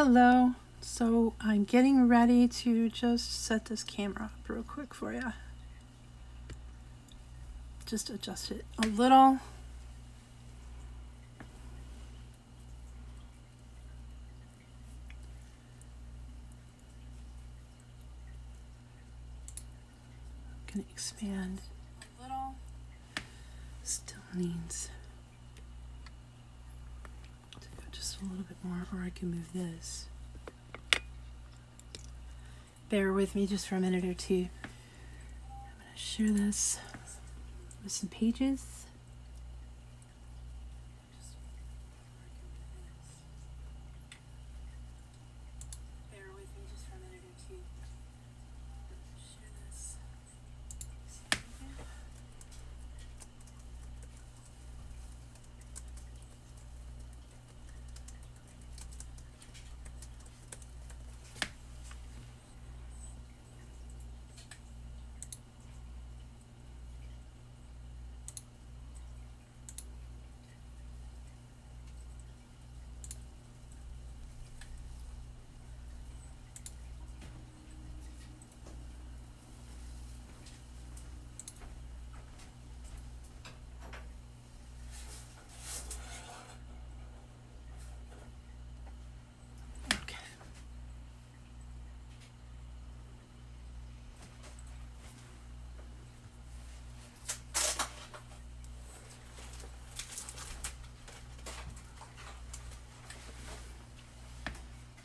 Hello. So I'm getting ready to just set this camera up real quick for you. Just adjust it a little. I'm going to expand a little. Still needs to go just a little bit more, or I can move this. Bear with me just for a minute or two. I'm going to share this with some pages. Bear with me just for a minute or two. Share this.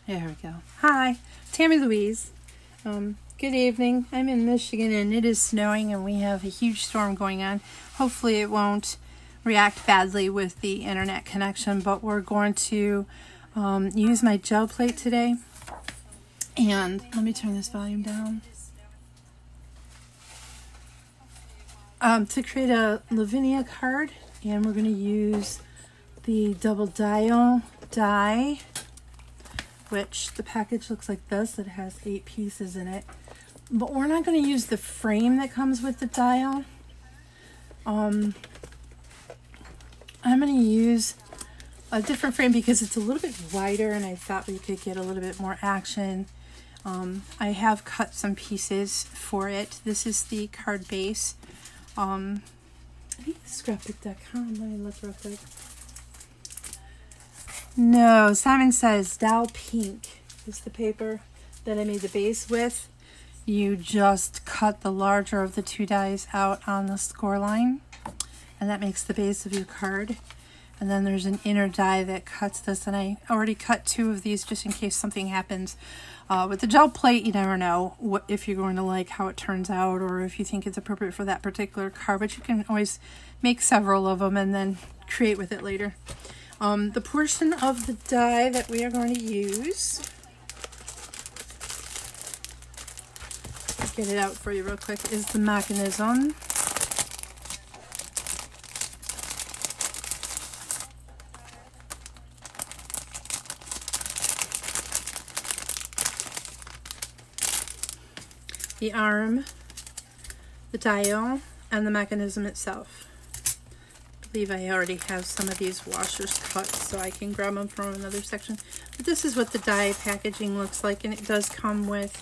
There we go. Hi, Tammy Louise. Good evening. I'm in Michigan and it is snowing and we have a huge storm going on. Hopefully it won't react badly with the internet connection, but we're going to use my gel plate today. And let me turn this volume down. To create a Lavinia card, and we're going to use the double dial die, which the package looks like this. It has 8 pieces in it, but we're not going to use the frame that comes with the dial. I'm going to use a different frame because it's a little bit wider and I thought we could get a little bit more action. I have cut some pieces for it. This is the card base. I think it's scrapbook.com. Let me look real quick. No, Simon says Dow Pink is the paper that I made the base with. You just cut the larger of the 2 dies out on the score line, and that makes the base of your card. And then there's an inner die that cuts this, and I already cut 2 of these just in case something happens. With the gel plate, you never know if you're going to like how it turns out or if you think it's appropriate for that particular card, but you can always make several of them and then create with it later. The portion of the die that we are going to use, get it out for you real quick, is the mechanism. The arm, the dial, and the mechanism itself. I believe I already have some of these washers cut so I can grab them from another section. But this is what the die packaging looks like, and it does come with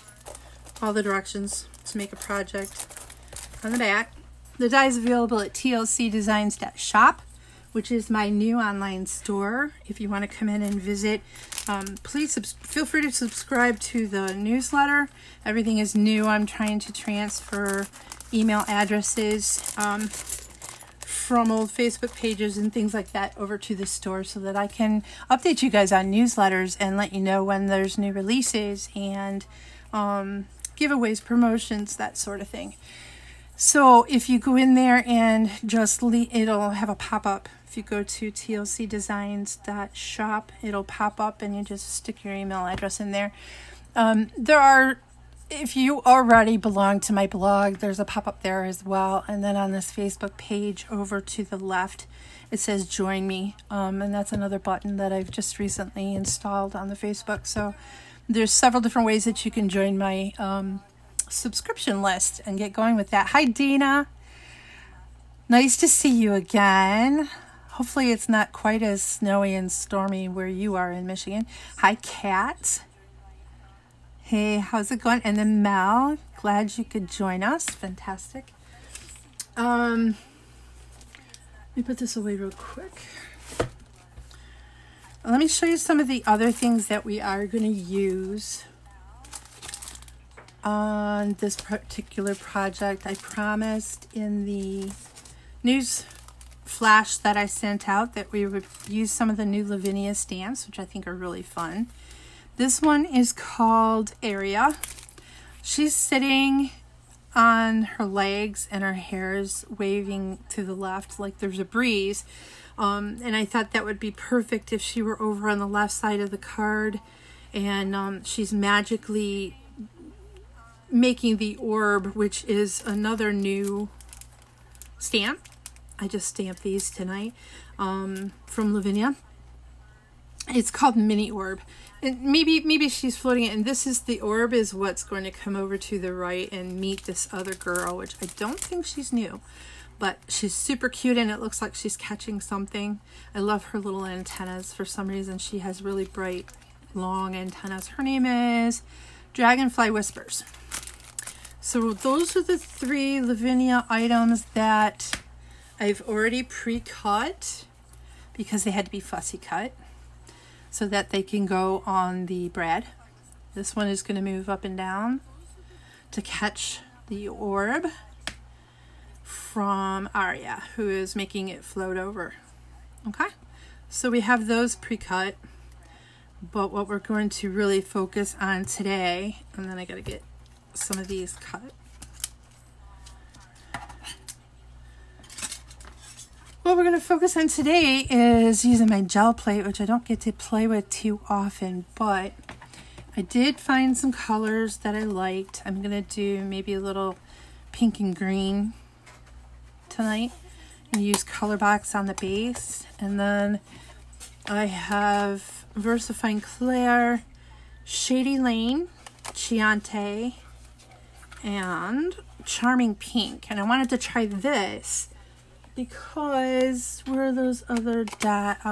all the directions to make a project on the back. The die is available at TLCDesigns.shop, which is my new online store. If you want to come in and visit, please feel free to subscribe to the newsletter. Everything is new. I'm trying to transfer email addresses from old Facebook pages and things like that over to the store so that I can update you guys on newsletters and let you know when there's new releases and giveaways, promotions, that sort of thing. So if you go in there and just it'll have a pop-up. If you go to TLCDesigns.shop, it'll pop up and you just stick your email address in there. If you already belong to my blog, there's a pop-up there as well. And then on this Facebook page over to the left, it says join me. And that's another button that I've just recently installed on the Facebook. So there's several different ways that you can join my subscription list and get going with that. Hi, Dina. Nice to see you again. Hopefully it's not quite as snowy and stormy where you are in Michigan. Hi, Kat. Hey, how's it going? And then Mel, glad you could join us. Fantastic. Let me put this away real quick. Let me show you some of the other things that we are going to use on this particular project. I promised in the news flash that I sent out that we would use some of the new Lavinia stamps, which I think are really fun. This one is called Aria. She's sitting on her legs and her hair is waving to the left like there's a breeze. And I thought that would be perfect if she were over on the left side of the card and she's magically making the orb, which is another new stamp. I just stamped these tonight from Lavinia. It's called Mini Orb. And maybe she's floating it, and this is the orb is what's going to come over to the right and meet this other girl, which I don't think she's new, but she's super cute and it looks like she's catching something. I love her little antennas. For some reason she has really bright long antennas. Her name is Dragonfly Whispers. So those are the 3 Lavinia items that I've already pre-cut because they had to be fussy cut so that they can go on the bread. This one is going to move up and down to catch the orb from Aria, who is making it float over. Okay, so we have those pre-cut, but what we're going to really focus on today, and then I got to get some of these cut. What we're going to focus on today is using my gel plate, which I don't get to play with too often, but I did find some colors that I liked. I'm going to do maybe a little pink and green tonight and use Color Box on the base. And then I have VersaFine Claire, Shady Lane, Chianti, and Charming Pink. And I wanted to try this because where are those other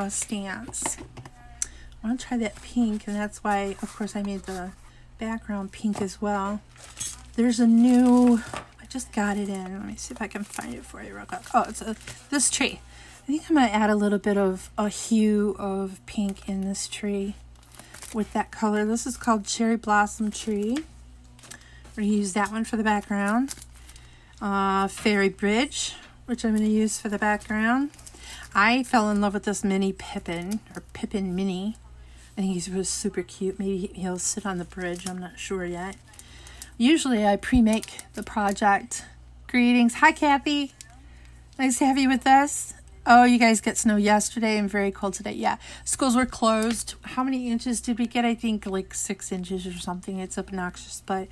stamps? I want to try that pink, and that's why, of course, I made the background pink as well. There's a new, I just got it in. Let me see if I can find it for you real quick. Oh, it's this tree. I think I'm going to add a little bit of a hue of pink in this tree with that color. This is called Cherry Blossom Tree. We're going to use that one for the background. Fairy Bridge, which I'm going to use for the background. I fell in love with this mini Pippin, or Pippin Mini. I think he was super cute. Maybe he'll sit on the bridge. I'm not sure yet. Usually I pre-make the project. Greetings. Hi, Kathy. Nice to have you with us. Oh, you guys got snow yesterday and very cold today. Yeah, schools were closed. How many inches did we get? I think like 6 inches or something. It's obnoxious, but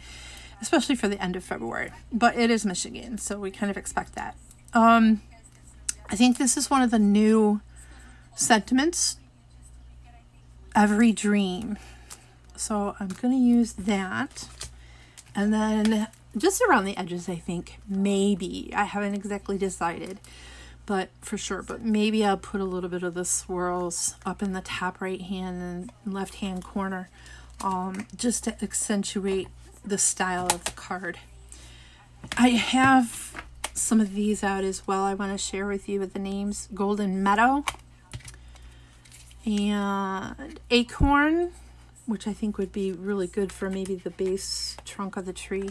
especially for the end of February. But it is Michigan, so we kind of expect that. I think this is one of the new sentiments. Every dream. So I'm going to use that. And then just around the edges, I think, maybe. I haven't exactly decided, but for sure. But maybe I'll put a little bit of the swirls up in the top right hand and left hand corner, just to accentuate the style of the card. I have some of these out as well I want to share with you with the names. Golden Meadow and Acorn, which I think would be really good for maybe the base trunk of the tree,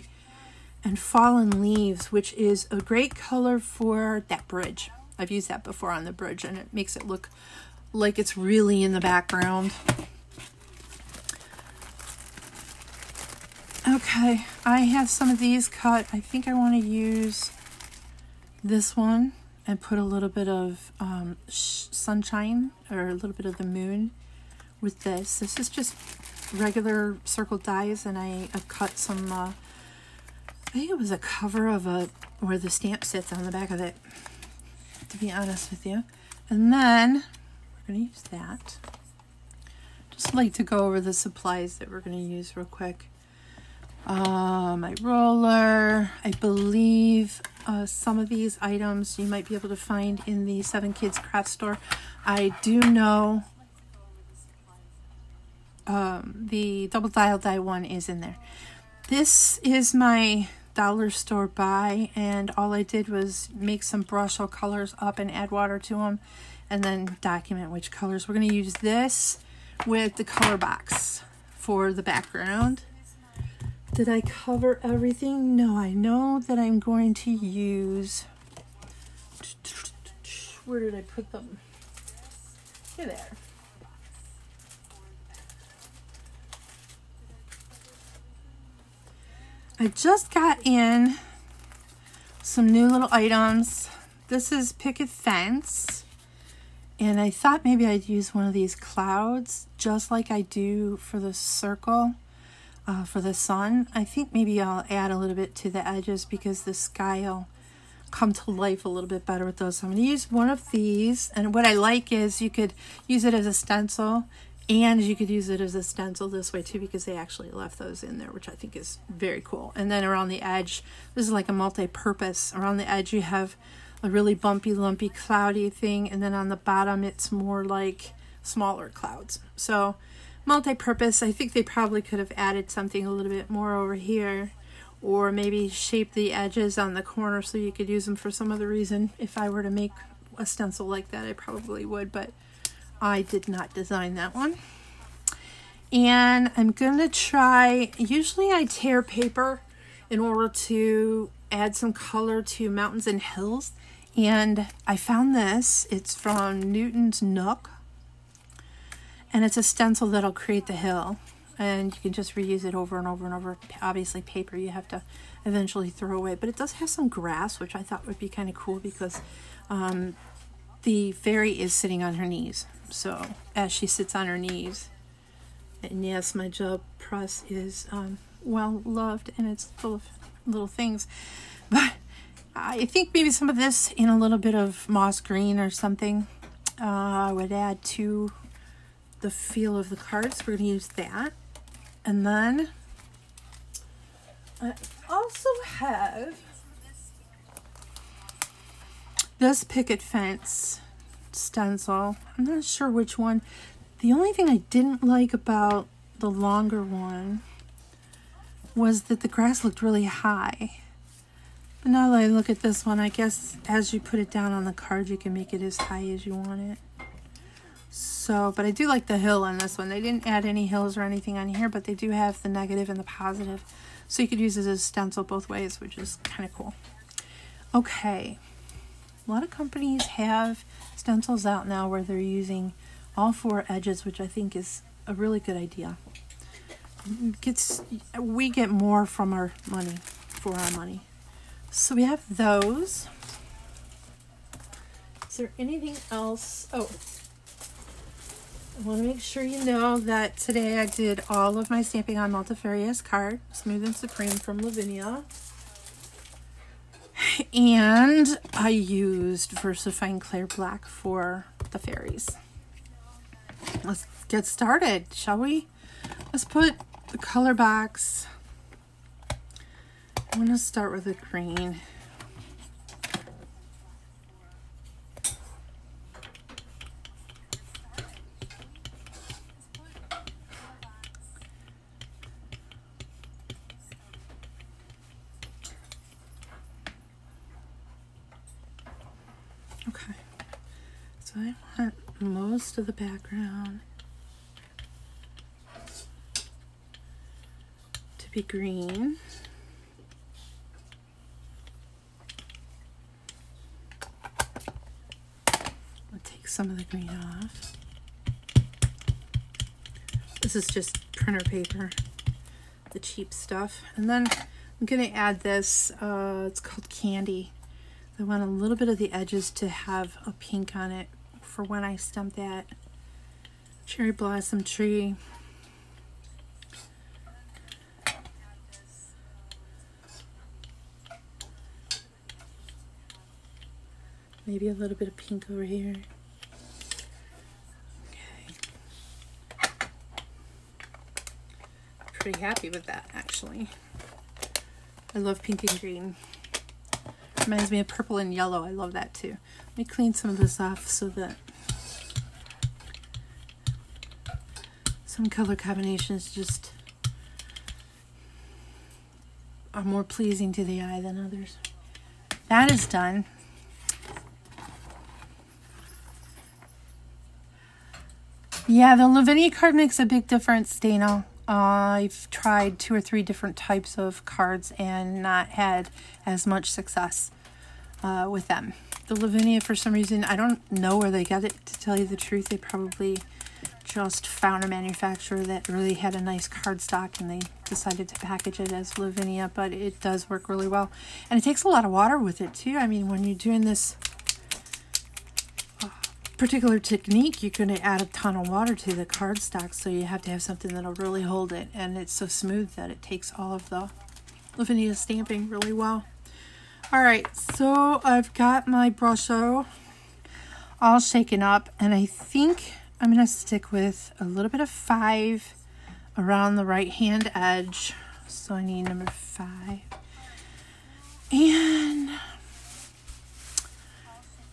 and Fallen Leaves, which is a great color for that bridge. I've used that before on the bridge and it makes it look like it's really in the background. Okay, I have some of these cut. I think I want to use this one and put a little bit of sunshine or a little bit of the moon with this. This is just regular circle dies, and I cut some, I think it was a cover of where the stamp sits on the back of it, to be honest with you. And then we're going to use that. Just like to go over the supplies that we're going to use real quick. my roller. I believe some of these items you might be able to find in the 7 Kids craft store. I do know the double dial die one is in there. This is my dollar store buy, and all I did was make some brush colors up and add water to them, and then document which colors. We're going to use this with the color box for the background. Did I cover everything? No, I know that I'm going to use... Where did I put them? Here they are. I just got in some new little items. This is picket fence. And I thought maybe I'd use one of these clouds, just like I do for the circle. For the sun. I think maybe I'll add a little bit to the edges because the sky will come to life a little bit better with those. So I'm going to use one of these, and what I like is you could use it as a stencil, and you could use it as a stencil this way too, because they actually left those in there, which I think is very cool. And then around the edge, this is like a multi-purpose. Around the edge you have a really bumpy, lumpy, cloudy thing, and then on the bottom it's more like smaller clouds. So multi-purpose. I think they probably could have added something a little bit more over here, or maybe shape the edges on the corner so you could use them for some other reason. If I were to make a stencil like that, I probably would, but I did not design that one. And I'm gonna try, usually I tear paper in order to add some color to mountains and hills, and I found this. It's from Newton's Nook. And it's a stencil that'll create the hill, and you can just reuse it over and over and over. Obviously paper you have to eventually throw away, but it does have some grass, which I thought would be kind of cool because the fairy is sitting on her knees. So as she sits on her knees, and yes, my gel press is well loved, and it's full of little things, but I think maybe some of this in a little bit of moss green or something I would add to the feel of the cards. We're going to use that. And then I also have this picket fence stencil. I'm not sure which one. The only thing I didn't like about the longer one was that the grass looked really high. But now that I look at this one, I guess as you put it down on the card, you can make it as high as you want it. So, but I do like the hill on this one. They didn't add any hills or anything on here, but they do have the negative and the positive. So you could use it as a stencil both ways, which is kind of cool. Okay. A lot of companies have stencils out now where they're using all 4 edges, which I think is a really good idea. We get more from our money, for our money. So we have those. Is there anything else? Oh, I want to make sure you know that today I did all of my stamping on Multifarious card, Smooth and Supreme from Lavinia. And I used VersaFine Clear Black for the fairies. Let's get started, shall we? Let's put the color box. I'm going to start with a green. Okay, so I want most of the background to be green. I'll take some of the green off. This is just printer paper, the cheap stuff. And then I'm going to add this, it's called Candy. I want a little bit of the edges to have a pink on it for when I stamp that cherry blossom tree. Maybe a little bit of pink over here. Okay. pretty happy with that, actually. I love pink and green. Reminds me of purple and yellow. I love that too. Let me clean some of this off so that some color combinations just are more pleasing to the eye than others. That is done. Yeah, the Lavinia card makes a big difference, Dana. I've tried 2 or 3 different types of cards and not had as much success with them. The Lavinia, for some reason, I don't know where they got it, to tell you the truth. They probably just found a manufacturer that really had a nice card stock and they decided to package it as Lavinia, but it does work really well. And it takes a lot of water with it too. I mean, when you're doing this particular technique, you're going to add a ton of water to the card stock, so you have to have something that'll really hold it, and it's so smooth that it takes all of the Lavinia stamping really well. Alright, so I've got my brusho all shaken up, and I think I'm going to stick with a little bit of 5 around the right hand edge. So I need number 5. And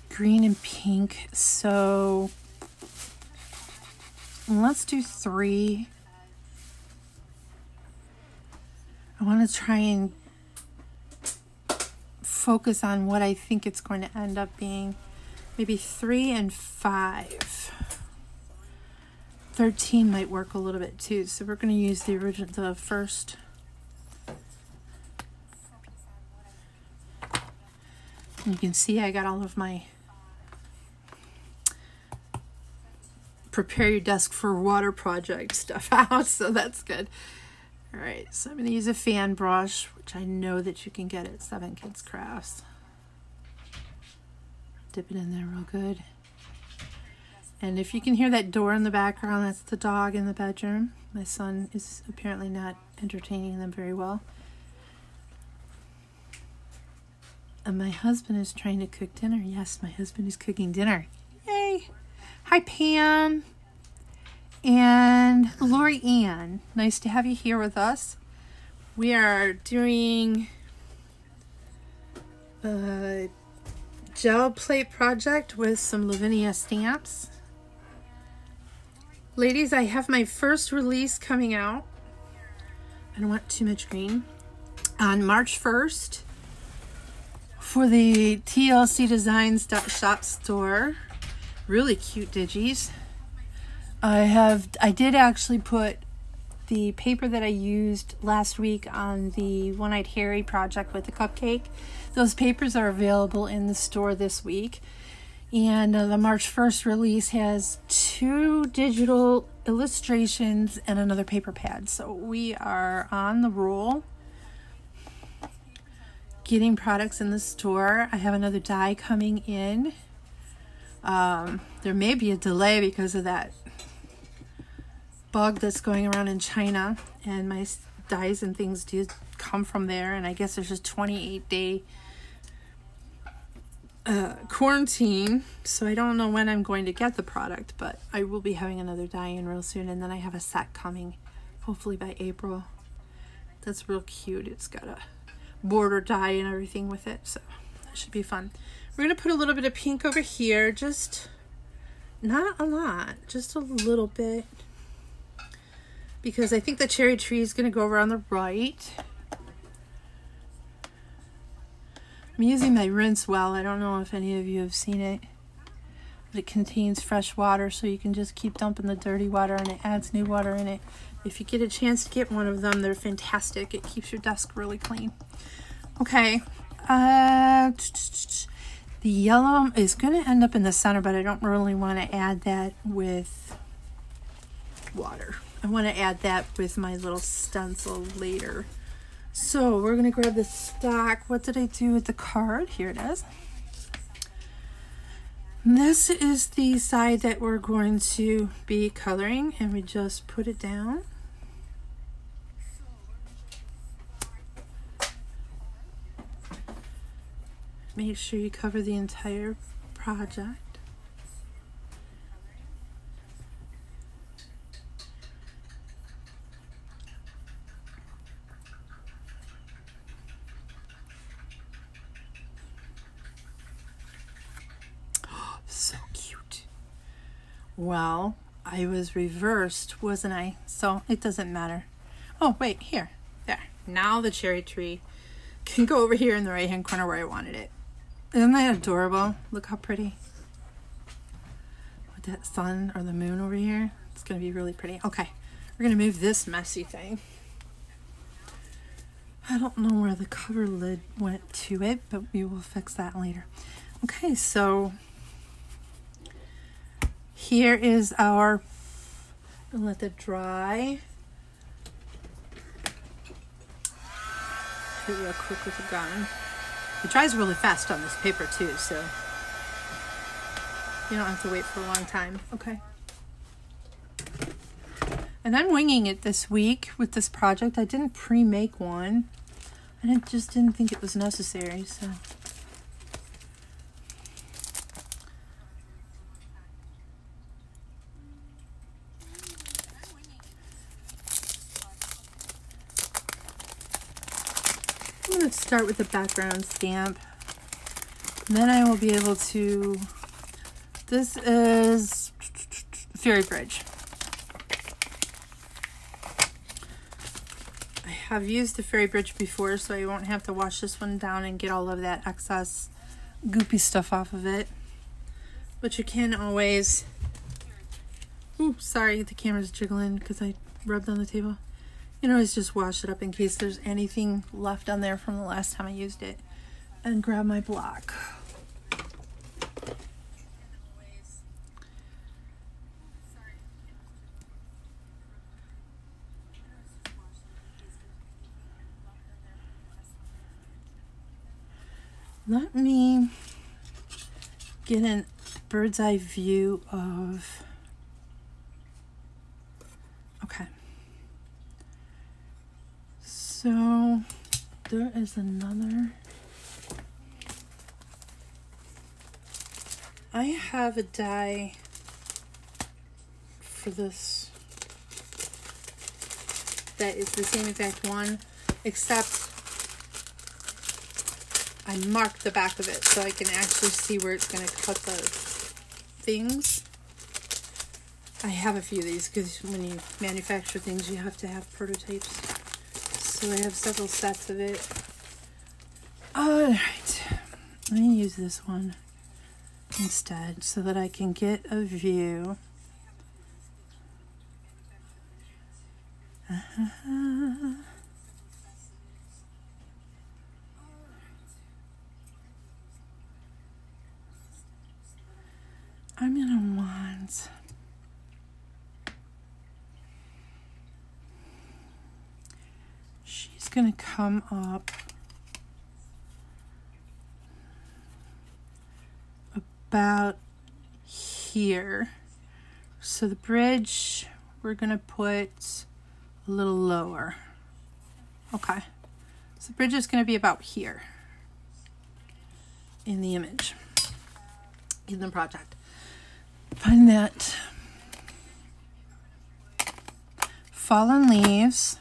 green and pink. So let's do 3. I want to try and focus on what I think it's going to end up being. Maybe 3 and 5. 13 might work a little bit too. So we're going to use the first. And you can see I got all of my prepare your desk for water project stuff out, so that's good. All right, so I'm going to use a fan brush, which I know that you can get at 7 Kids Crafts. Dip it in there real good. And if you can hear that door in the background, that's the dog in the bedroom. My son is apparently not entertaining them very well. And my husband is trying to cook dinner. Yes, my husband is cooking dinner. Yay! Hi, Pam. And Lori Ann. Nice to have you here with us. We are doing a gel plate project with some Lavinia stamps. Ladies, I have my first release coming out. I don't want too much green. On March 1st for the TLCDesigns.shop store. Really cute digis. I did actually put the paper that I used last week on the One-Eyed Harry project with the cupcake. Those papers are available in the store this week. And the March 1st release has 2 digital illustrations and another paper pad. So we are on the roll getting products in the store. I have another die coming in. There may be a delay because of that bug that's going around in China, and my dies and things do come from there, and I guess there's a 28-day quarantine, so I don't know when I'm going to get the product, but I will be having another die in real soon, and then I have a set coming hopefully by April. That's real cute. It's got a border die and everything with it, so that should be fun. We're going to put a little bit of pink over here, just not a lot, just a little bit, because I think the cherry tree is going to go over on the right. I'm using my rinse well. I don't know if any of you have seen it, but it contains fresh water, so you can just keep dumping the dirty water and it adds new water in it. If you get a chance to get one of them, they're fantastic. It keeps your desk really clean. Okay. The yellow is going to end up in the center, but I don't really want to add that with water. I want to add that with my little stencil later. So we're going to grab the stock. What did I do with the card? Here it is. This is the side that we're going to be coloring, and we just put it down. Make sure you cover the entire project. Well, I was reversed, wasn't I? So it doesn't matter. Oh, wait, here. There. Now the cherry tree can go over here in the right-hand corner where I wanted it. Isn't that adorable? Look how pretty. With that sun or the moon over here. It's going to be really pretty. Okay, we're going to move this messy thing. I don't know where the cover lid went to it, but we will fix that later. Okay, so here is our, I'll let that dry. Do it real quick with the gun. It dries really fast on this paper too, so you don't have to wait for a long time. Okay. And I'm winging it this week with this project. I didn't pre-make one. I just didn't think it was necessary, so. I'm going to start with the background stamp. And then I will be able to, this is Fairy Bridge. I have used the Fairy Bridge before, so I won't have to wash this one down and get all of that excess goopy stuff off of it. But you can always, ooh, sorry, the camera's jiggling because I rubbed on the table. You can always just wash it up in case there's anything left on there from the last time I used it. And grab my block. Let me get a bird's eye view of, okay. So there is another, I have a die for this that is the same exact one, except I marked the back of it so I can actually see where it's going to cut the things. I have a few of these because when you manufacture things you have to have prototypes. So I have several sets of it. Alright, let me use this one instead so that I can get a view. I'm gonna want, she's gonna come up about here. So the bridge we're gonna put a little lower. Okay, so the bridge is gonna be about here in the image, in the project. Find that Fallen Leaves,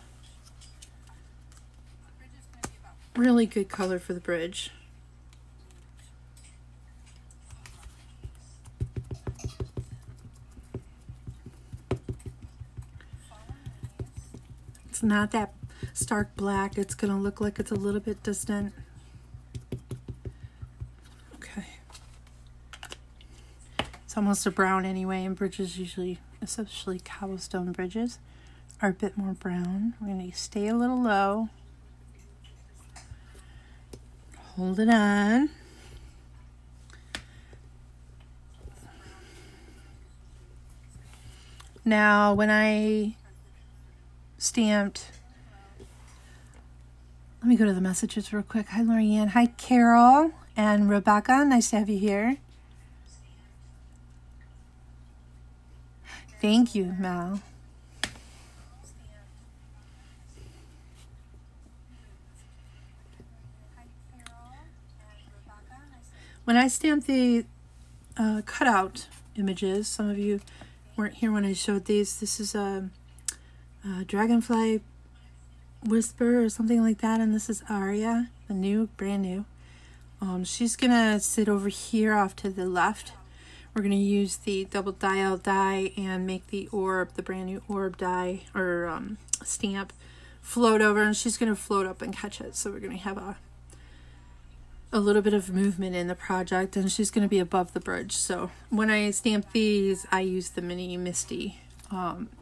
really good color for the bridge. It's not that stark black, it's gonna look like it's a little bit distant. It's almost a brown anyway, and bridges usually, especially cobblestone bridges, are a bit more brown. We're going to stay a little low. Hold it on. Now, when I stamped, let me go to the messages real quick. Hi, Lorianne. Hi, Carol and Rebecca. Nice to have you here. Thank you, Mel. When I stamped the cutout images, some of you weren't here when I showed these. This is a Dragonfly Whisper or something like that, and this is Aria, the brand new. She's gonna sit over here off to the left, we're going to use the double dial die and make the orb, the brand new orb die or stamp, float over, and she's going to float up and catch it. So we're going to have a little bit of movement in the project, and she's going to be above the bridge. So when I stamp these, I use the mini Misty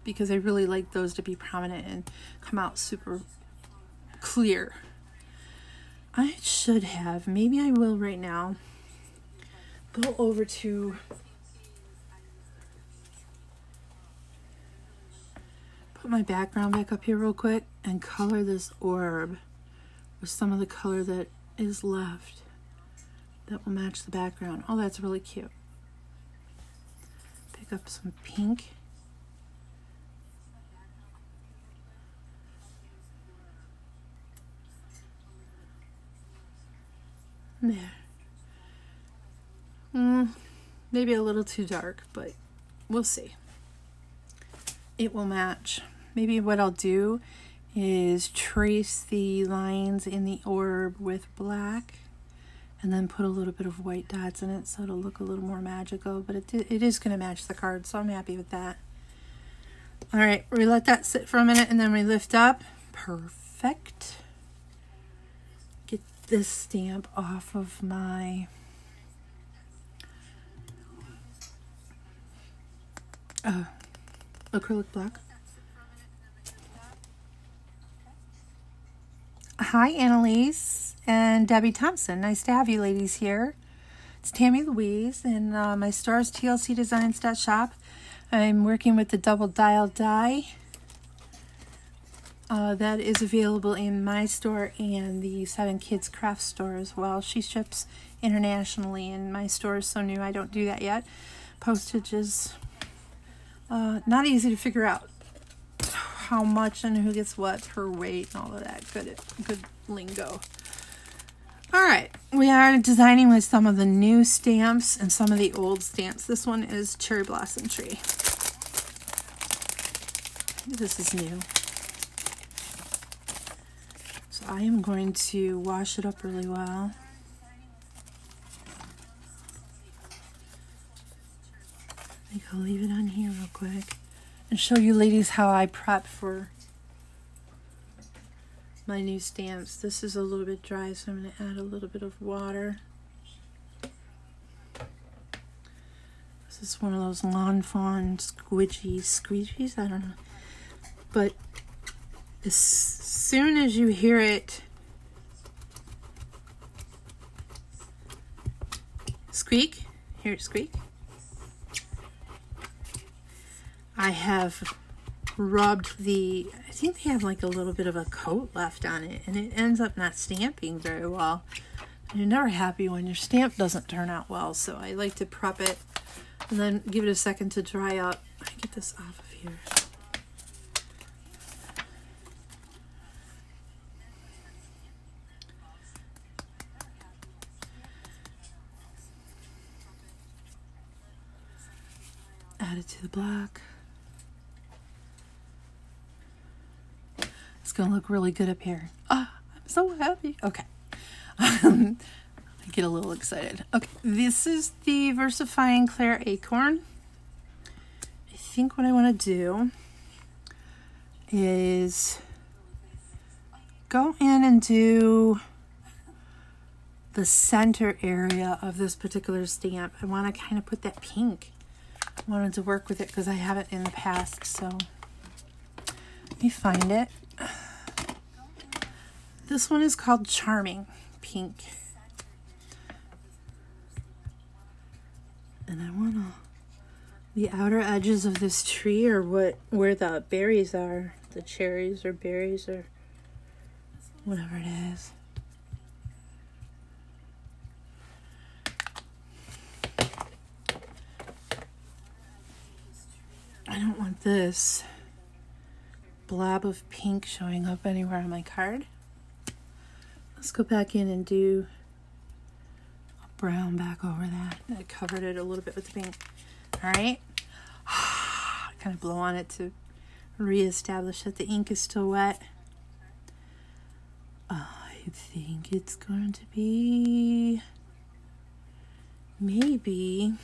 because I really like those to be prominent and come out super clear. I should have, maybe I will right now, go over to put my background back up here real quick and color this orb with some of the color that is left that will match the background. Oh, that's really cute. Pick up some pink. There. Maybe a little too dark, but we'll see. It will match. Maybe what I'll do is trace the lines in the orb with black and then put a little bit of white dots in it so it'll look a little more magical, but it is going to match the card, so I'm happy with that. All right, we let that sit for a minute and then we lift up. Perfect. Get this stamp off of my acrylic block. Hi, Annalise and Debbie Thompson. Nice to have you ladies here. It's Tammy Louise, and my store is TLCDesigns.shop. I'm working with the double dial die. That is available in my store and the 7 Kids Craft store as well. She ships internationally, and my store is so new I don't do that yet. Postage is not easy to figure out how much and who gets what, her weight, and all of that good lingo. All right, we are designing with some of the new stamps and some of the old stamps. This one is Cherry Blossom Tree. This is new. So I am going to wash it up really well. I think I'll leave it on here real quick and show you ladies how I prep for my new stamps. This is a little bit dry, so I'm going to add a little bit of water. This is one of those Lawn Fawn squeegees, I don't know. But as soon as you hear it squeak, hear it squeak, I have rubbed I think they have like a little bit of a coat left on it, and it ends up not stamping very well. You're never happy when your stamp doesn't turn out well, so I like to prep it and then give it a second to dry up. I get this off of here. Add it to the block. It's gonna look really good up here. I'm so happy. Okay. I get a little excited. Okay, this is the Versifying Claire Acorn. I think what I want to do is go in and do the center area of this particular stamp. I want to kind of put that pink. I wanted to work with it because I have it in the past, so let me find it. This one is called Charming Pink. And I want the outer edges of this tree, or where the berries are, the cherries or berries or whatever it is. I don't want this blob of pink showing up anywhere on my card. Let's go back in and do a brown back over that. I covered it a little bit with the pink. All right. Kind of blow on it to reestablish that the ink is still wet. I think it's going to be maybe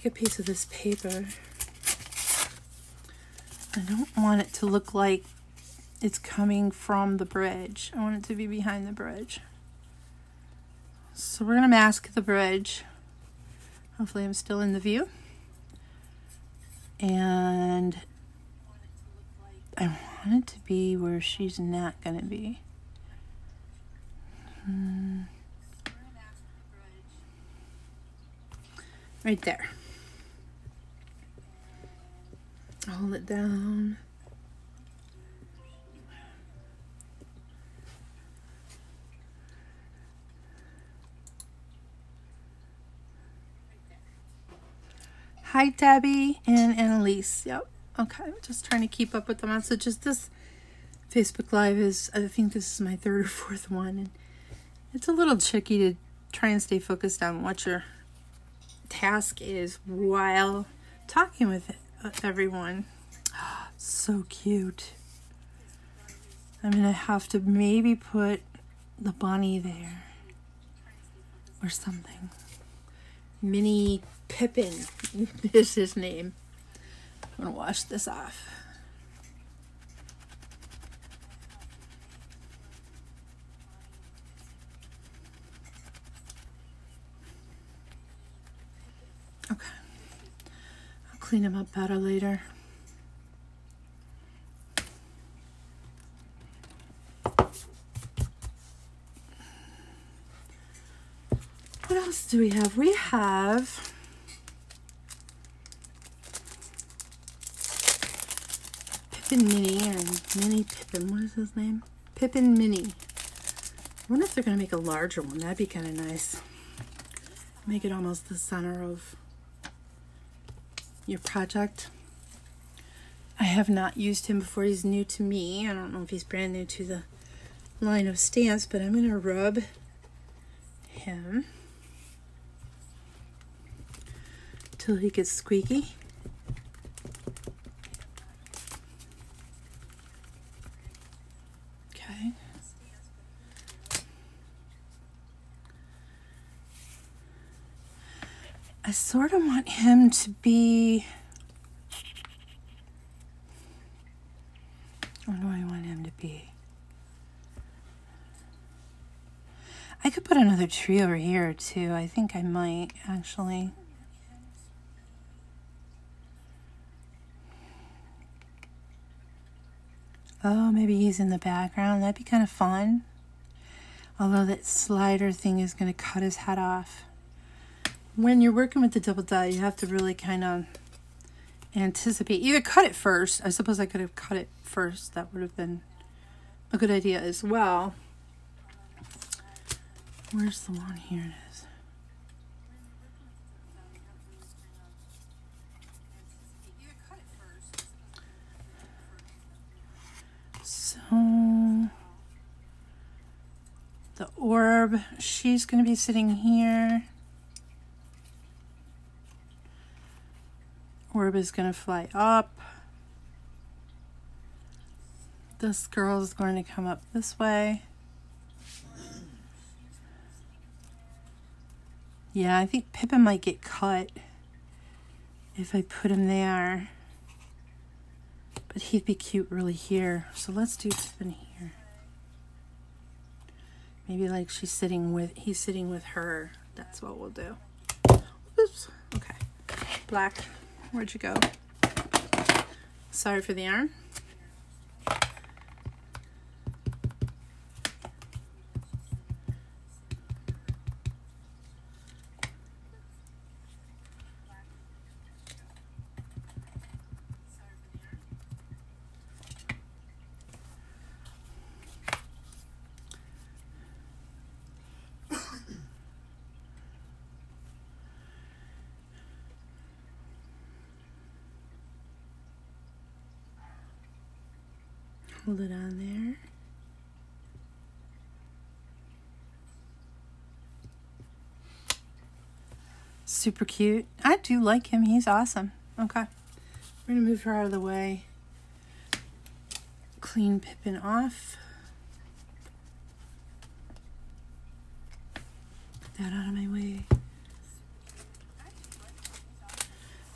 take a piece of this paper. I don't want it to look like it's coming from the bridge. I want it to be behind the bridge. So we're going to mask the bridge. Hopefully I'm still in the view. And I want it to be where she's not going to be. Right there. Hold it down. Hi, Debbie and Annalise. Yep. Okay. Just trying to keep up with them. So just this Facebook Live is, I think this is my third or fourth one. And it's a little tricky to try and stay focused on what your task is while talking with everyone. Oh, so cute. I'm going to have to maybe put the bunny there or something. Mini Pippin is his name. I'm going to wash this off. Okay. I'll clean him up better later. What else do we have? We have Pippin Mini, or Mini Pippin. What is his name? Pippin Mini. I wonder if they're going to make a larger one. That'd be kind of nice. Make it almost the center of your project. I have not used him before. He's new to me. I don't know if he's brand new to the line of stamps, but I'm going to rub him till he gets squeaky. Okay. I sort of want him to be... What do I want him to be? I could put another tree over here too. I think I might actually. Oh, maybe he's in the background. That'd be kind of fun. Although that slider thing is going to cut his head off. When you're working with the double die, you have to really kind of anticipate. Either cut it first. I suppose I could have cut it first. That would have been a good idea as well. Where's the one? Here it is. So the orb, she's going to be sitting here. Orb is going to fly up. This girl is going to come up this way. Yeah, I think Pippin might get cut if I put him there. But he'd be cute really here. So let's do Pippin here. Maybe like he's sitting with her. That's what we'll do. Oops. Okay. Black, where'd you go? Sorry for the yarn. Hold it on there. Super cute. I do like him. He's awesome. Okay. We're going to move her out of the way. Clean Pippin off. Get that out of my way.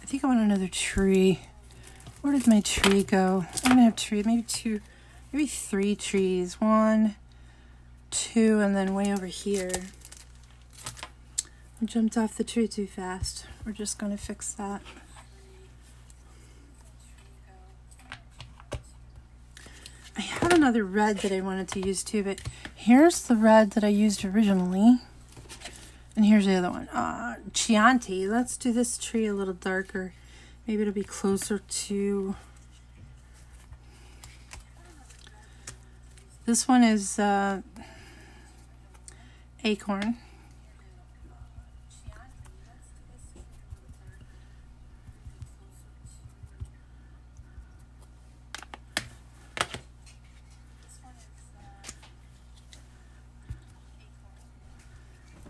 think I want another tree. Where did my tree go? I'm gonna have tree, maybe two, maybe 3 trees. 1, 2, and then way over here. I jumped off the tree too fast. We're just gonna fix that. I have another red that I wanted to use too, but here's the red that I used originally. And here's the other one. Chianti. Let's do this tree a little darker. Maybe it'll be closer to... This one is acorn.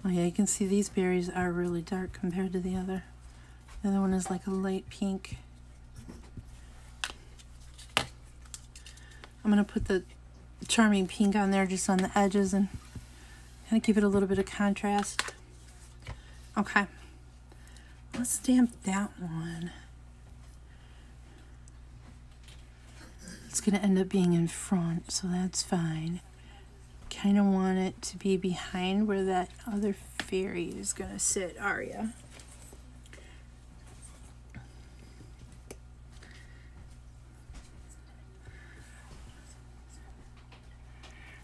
Oh yeah, you can see these berries are really dark compared to the other. The other one is like a light pink. I'm going to put the charming pink on there just on the edges and kind of give it a little bit of contrast. Okay. Let's stamp that one. It's going to end up being in front, so that's fine. Kind of want it to be behind where that other fairy is going to sit, Aria.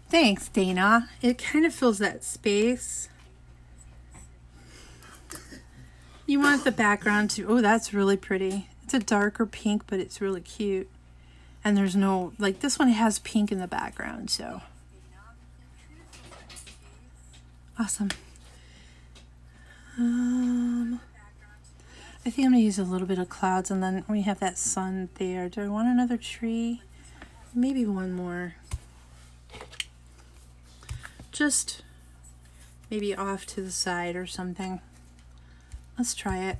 Thanks, Dana. It kind of fills that space. You want the background to... Oh, that's really pretty. It's a darker pink, but it's really cute. And there's no... Like, this one has pink in the background, so... Awesome. I think I'm going to use a little bit of clouds, and then we have that sun there. Do I want another tree? Maybe one more. Just maybe off to the side or something. Let's try it.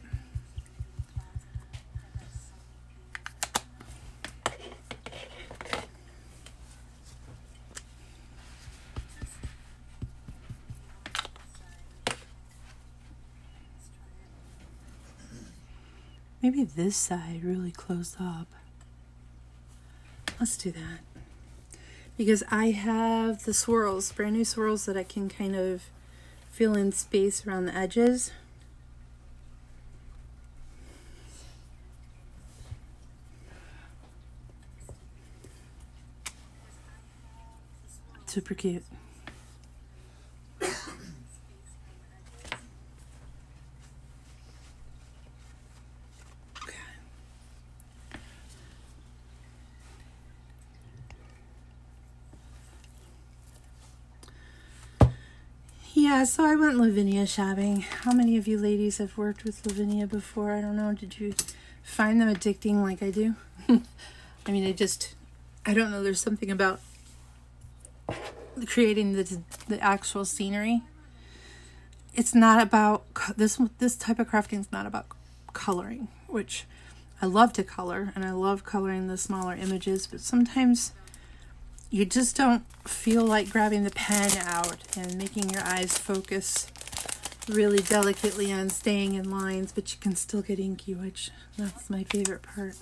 Maybe this side really close up. Let's do that. Because I have the swirls, brand new swirls that I can kind of fill in space around the edges. Super cute. Yeah, so I went Lavinia shopping. How many of you ladies have worked with Lavinia before? I don't know. Did you find them addicting like I do? I mean, I don't know. There's something about creating the actual scenery. It's not about, this type of crafting is not about coloring, which I love to color, and I love coloring the smaller images, but sometimes you just don't feel like grabbing the pen out and making your eyes focus really delicately on staying in lines, but you can still get inky, which that's my favorite part.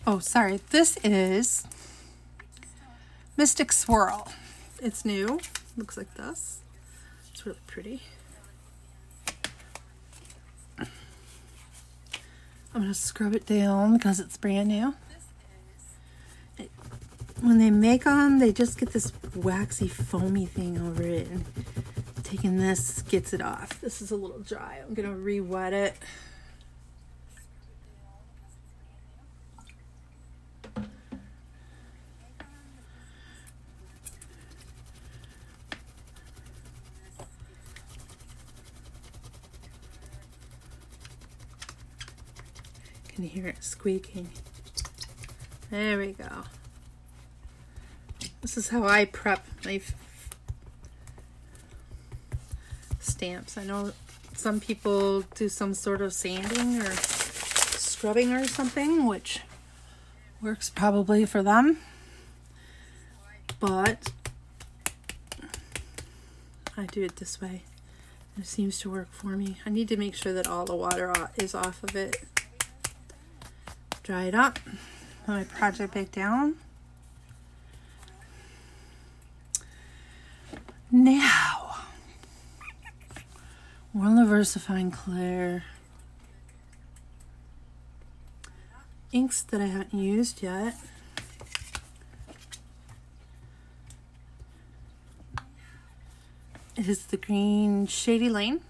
Oh, sorry. This is Mystic Swirl. It's new. Looks like this. It's really pretty. I'm going to scrub it down because it's brand new. When they make them, they just get this waxy, foamy thing over it, and taking this gets it off. This is a little dry. I'm going to re-wet it. Can you hear it squeaking? There we go. This is how I prep my stamps. I know some people do some sort of sanding or scrubbing or something, which works probably for them, but I do it this way. It seems to work for me. I need to make sure that all the water is off of it. Dry it up. Put my project back down. Now, one Diversifying Clear inks that I haven't used yet. It is the green Shady Lane.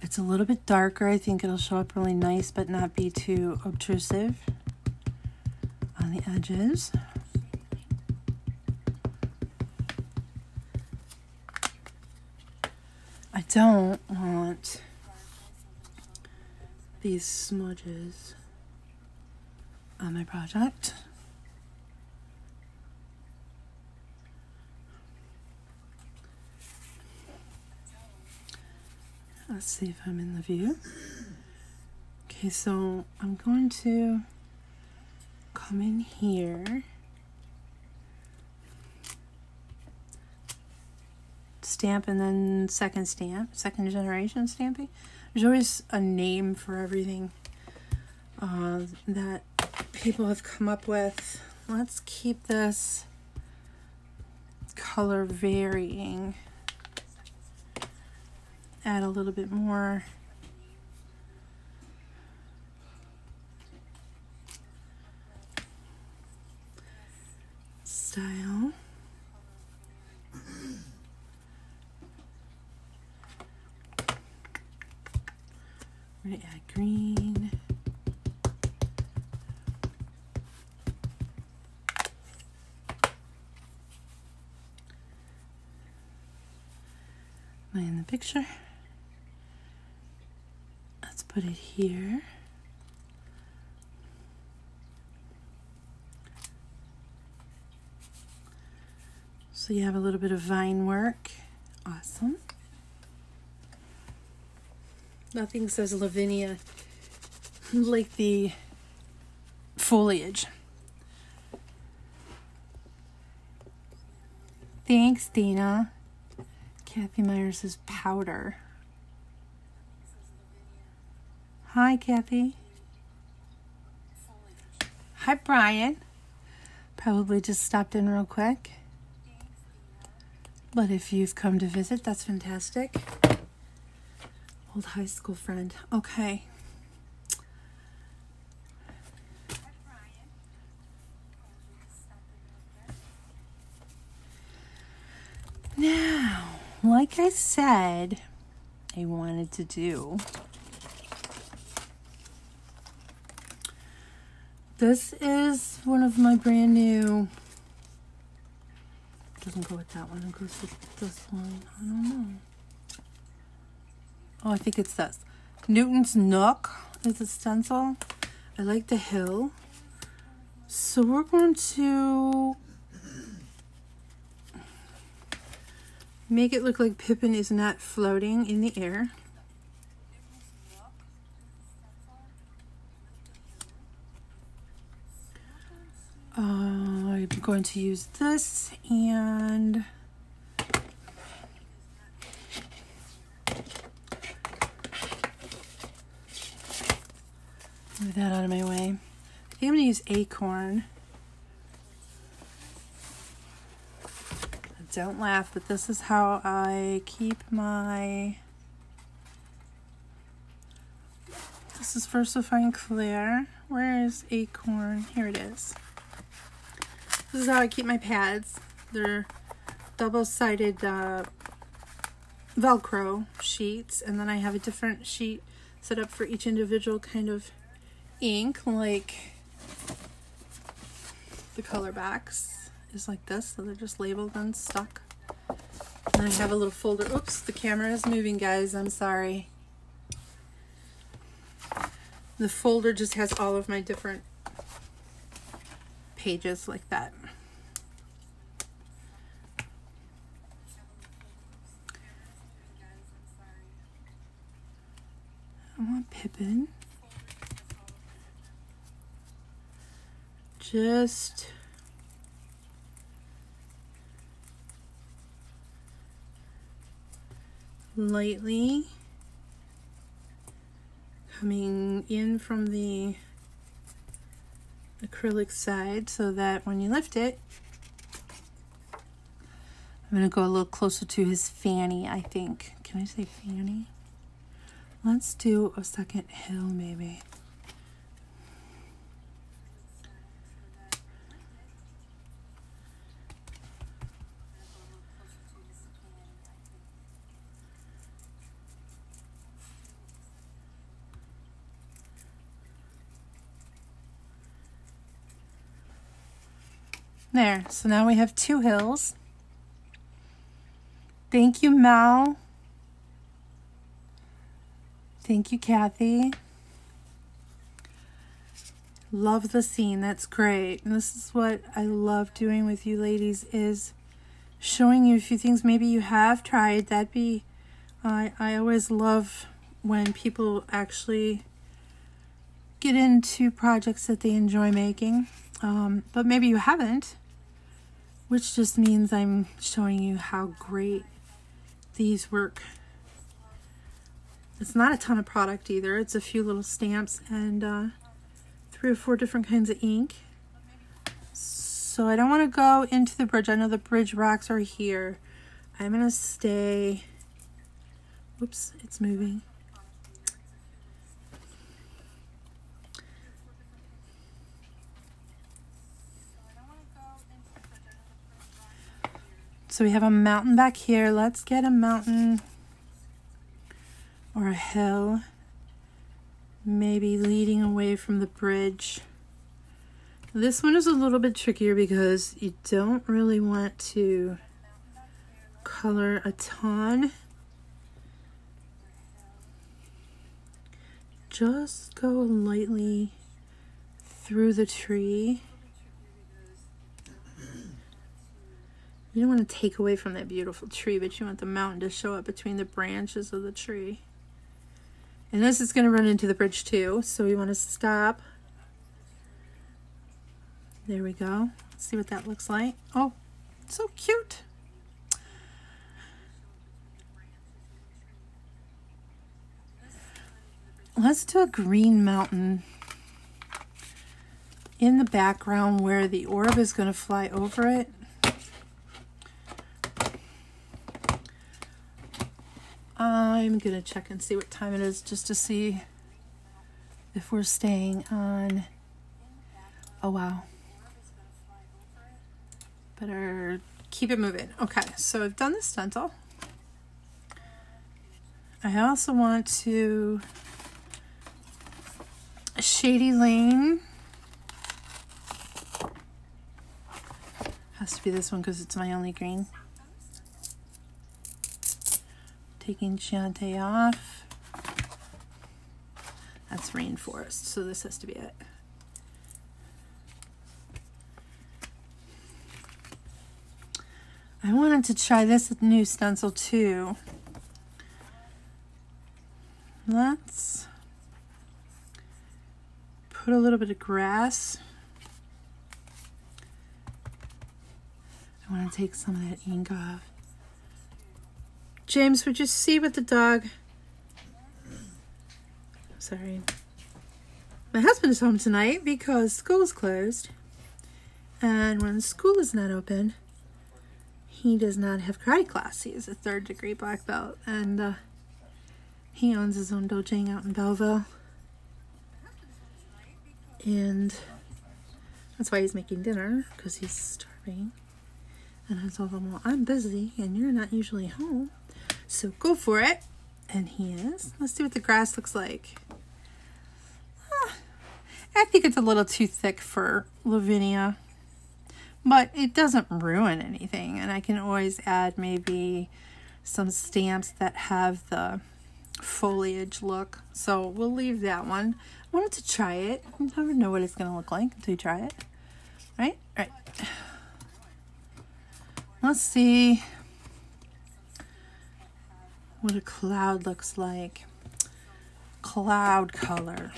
It's a little bit darker. I think it'll show up really nice, but not be too obtrusive on the edges. I don't want these smudges on my project. Let's see if I'm in the view. Okay, so I'm going to come in here, stamp, and then second generation stamping. There's always a name for everything that people have come up with. Let's keep this color varying. Add a little bit more style. We're gonna add green. Am I in the picture? Let's put it here. So you have a little bit of vine work. Awesome. Nothing says Lavinia like the foliage. Thanks, Dana. Kathy Myers says powder. Hi, Kathy. Hi, Brian. Probably just stopped in real quick. But if you've come to visit, that's fantastic. Old high school friend. Okay. Now, like I said, I wanted to do. This is one of my brand new. Doesn't go with that one. It goes with this one. I don't know. Oh, I think it's this. Newton's Nook is a stencil. I like the hill. So we're going to make it look like Pippin is not floating in the air. I'm going to use this and move that out of my way. I think I'm going to use Acorn. Don't laugh, but this is how I keep my... This is Diversifying Clear. Where is Acorn? Here it is. This is how I keep my pads. They're double-sided Velcro sheets, and then I have a different sheet set up for each individual kind of ink, like the color box is like this, so they're just labeled and stuck. And I have a little folder. Oops, the camera is moving, guys. I'm sorry. The folder just has all of my different pages like that. I want Pippin. Just lightly coming in from the acrylic side so that when you lift it, I'm going to go a little closer to his fanny, I think. Can I say fanny? Let's do a second hill maybe. There, so now we have 2 hills. Thank you, Mal. Thank you, Kathy. Love the scene, that's great. And this is what I love doing with you ladies, is showing you a few things maybe you have tried. That'd be, I always love when people actually get into projects that they enjoy making. But maybe you haven't, which just means I'm showing you how great these work. It's not a ton of product either. It's a few little stamps and 3 or 4 different kinds of ink. So I don't want to go into the bridge. I know the bridge rocks are here. I'm going to stay. Whoops, it's moving. So we have a mountain back here. Let's get a mountain or a hill, maybe leading away from the bridge. This one is a little bit trickier because you don't really want to color a ton. Just go lightly through the tree. You don't want to take away from that beautiful tree, but you want the mountain to show up between the branches of the tree. And this is going to run into the bridge too, so we want to stop. There we go. Let's see what that looks like. Oh, so cute. Let's do a green mountain in the background where the orb is going to fly over it. I'm going to check and see what time it is just to see if we're staying on. Oh, wow. Better keep it moving. Okay, so I've done the stencil. I also want to Shady Lane. Has to be this one because it's my only green. Taking Chiante off. That's Rainforest, so this has to be it. I wanted to try this new stencil too. Let's put a little bit of grass. I want to take some of that ink off. James, would you see what the dog... Sorry. My husband is home tonight because school is closed. And when school is not open, he does not have karate class. He is a 3rd degree black belt. And he owns his own dojang out in Belleville. And that's why he's making dinner, because he's starving. And I told him, well, I'm busy and you're not usually home, so go for it. And he is. Let's see what the grass looks like. I think it's a little too thick for Lavinia, but it doesn't ruin anything. And I can always add maybe some stamps that have the foliage look. So we'll leave that one. I wanted to try it. You never know what it's going to look like until you try it. Right? Right. Let's see what a cloud looks like. Cloud color.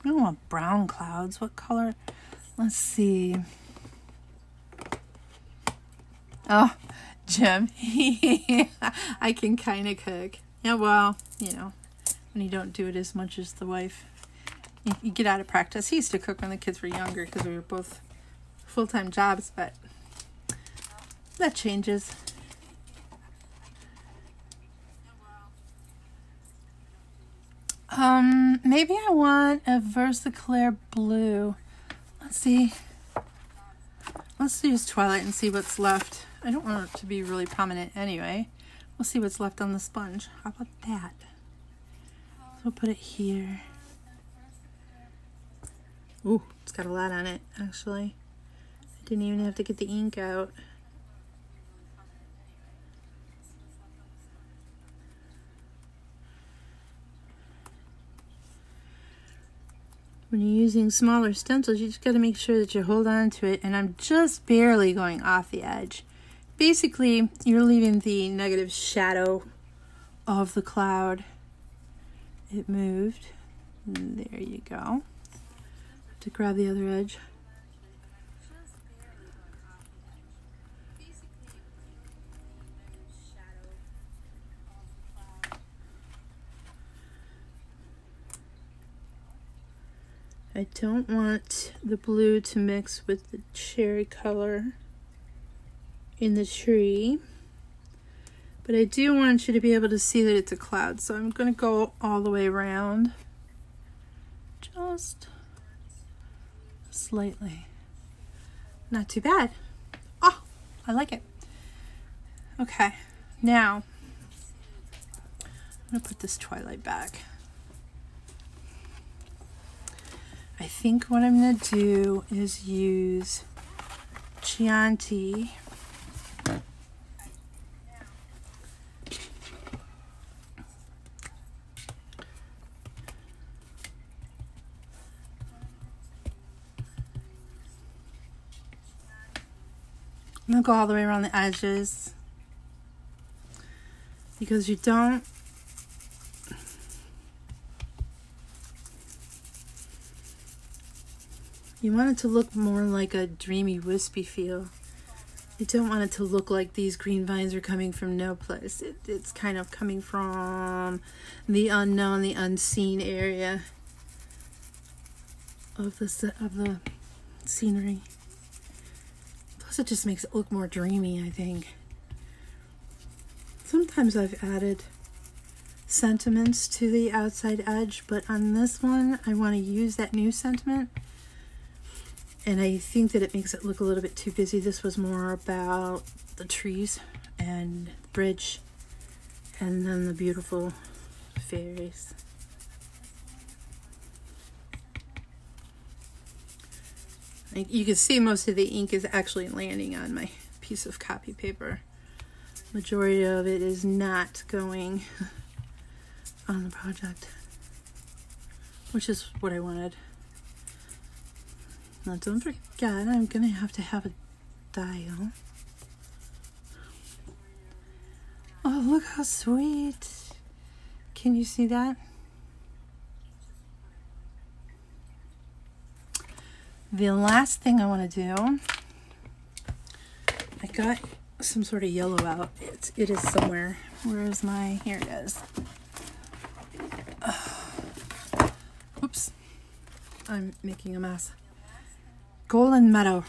I don't want brown clouds. What color? Let's see. Oh, Jim, I can kind of cook. Yeah, well, you know, when you don't do it as much as the wife, you get out of practice. He used to cook when the kids were younger because we were both full-time jobs, but that changes. Maybe I want a Versaclear blue. Let's see. Let's use Twilight and see what's left. I don't want it to be really prominent anyway. We'll see what's left on the sponge. How about that? So we'll put it here. Ooh, it's got a lot on it, actually. I didn't even have to get the ink out. When you're using smaller stencils, you just got to make sure that you hold on to it, and I'm just barely going off the edge. Basically, you're leaving the negative shadow of the cloud. It moved. And there you go. To grab the other edge. I don't want the blue to mix with the cherry color in the tree, but I do want you to be able to see that it's a cloud, so I'm going to go all the way around, just slightly. Not too bad. Oh, I like it. Okay, now I'm going to put this Twilight back. I think what I'm going to do is use Chianti. I'm going to go all the way around the edges because you don't you want it to look more like a dreamy, wispy feel. You don't want it to look like these green vines are coming from no place. It's kind of coming from the unknown, the unseen area of the scenery. Plus it just makes it look more dreamy, I think. Sometimes I've added sentiments to the outside edge, but on this one I want to use that new sentiment. And I think that it makes it look a little bit too busy. This was more about the trees and the bridge and then the beautiful fairies. You can see most of the ink is actually landing on my piece of copy paper. Majority of it is not going on the project, which is what I wanted. Now don't forget, I'm going to have a dial. Oh, look how sweet. Can you see that? The last thing I want to do, I got some sort of yellow out. It is somewhere. Where is my, here it is. Oops, I'm making a mess. Golden Meadow.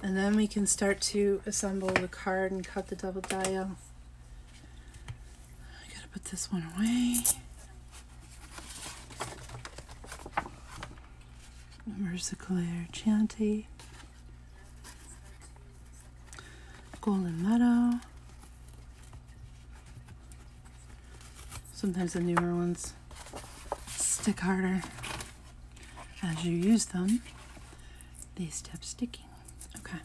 And then we can start to assemble the card and cut the double dial. I gotta put this one away. Versaclear Chianti. Golden Meadow. Sometimes the newer ones stick harder as you use them. They stop sticking. Okay.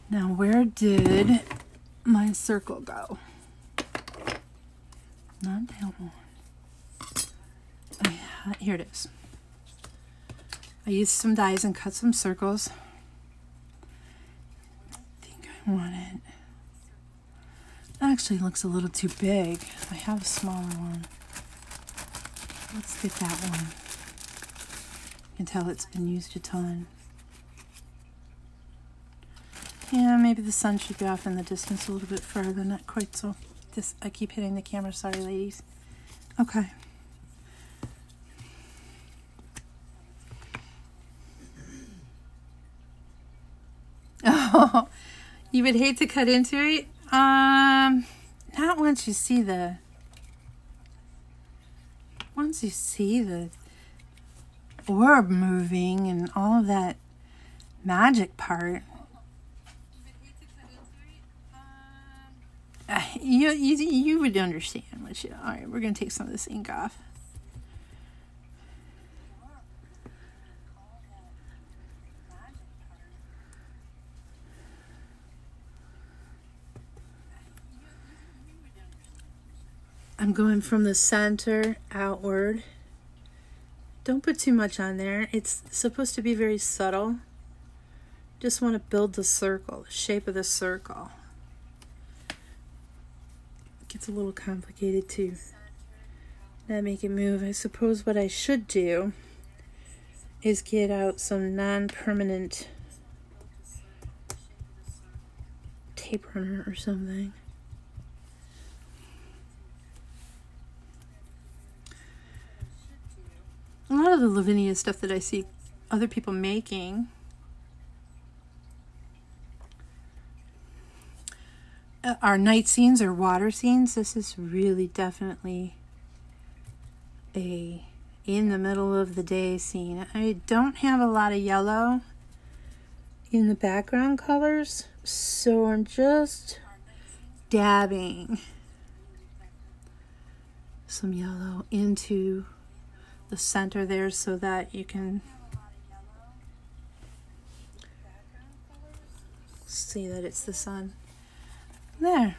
Now where did my circle go? Not that one. Here it is. I used some dies and cut some circles. I think I want it. That actually looks a little too big. I have a smaller one. Let's get that one. You can tell it's been used a ton. Yeah, maybe the sun should be off in the distance a little bit further, not quite so. I keep hitting the camera, sorry ladies. Okay. Oh, you would hate to cut into it? Not once you see the orb moving and all of that magic part. You would understand what you. All right, we're gonna take some of this ink off. I'm going from the center outward. Don't put too much on there. It's supposed to be very subtle. Just want to build the circle, the shape of the circle. It gets a little complicated too. Not make it move. I suppose what I should do is get out some non-permanent tape runner or something. A lot of the Lavinia stuff that I see other people making are night scenes or water scenes. This is really definitely a in the middle of the day scene. I don't have a lot of yellow in the background colors, so I'm just dabbing some yellow into the center there so that you can see that it's the sun. There.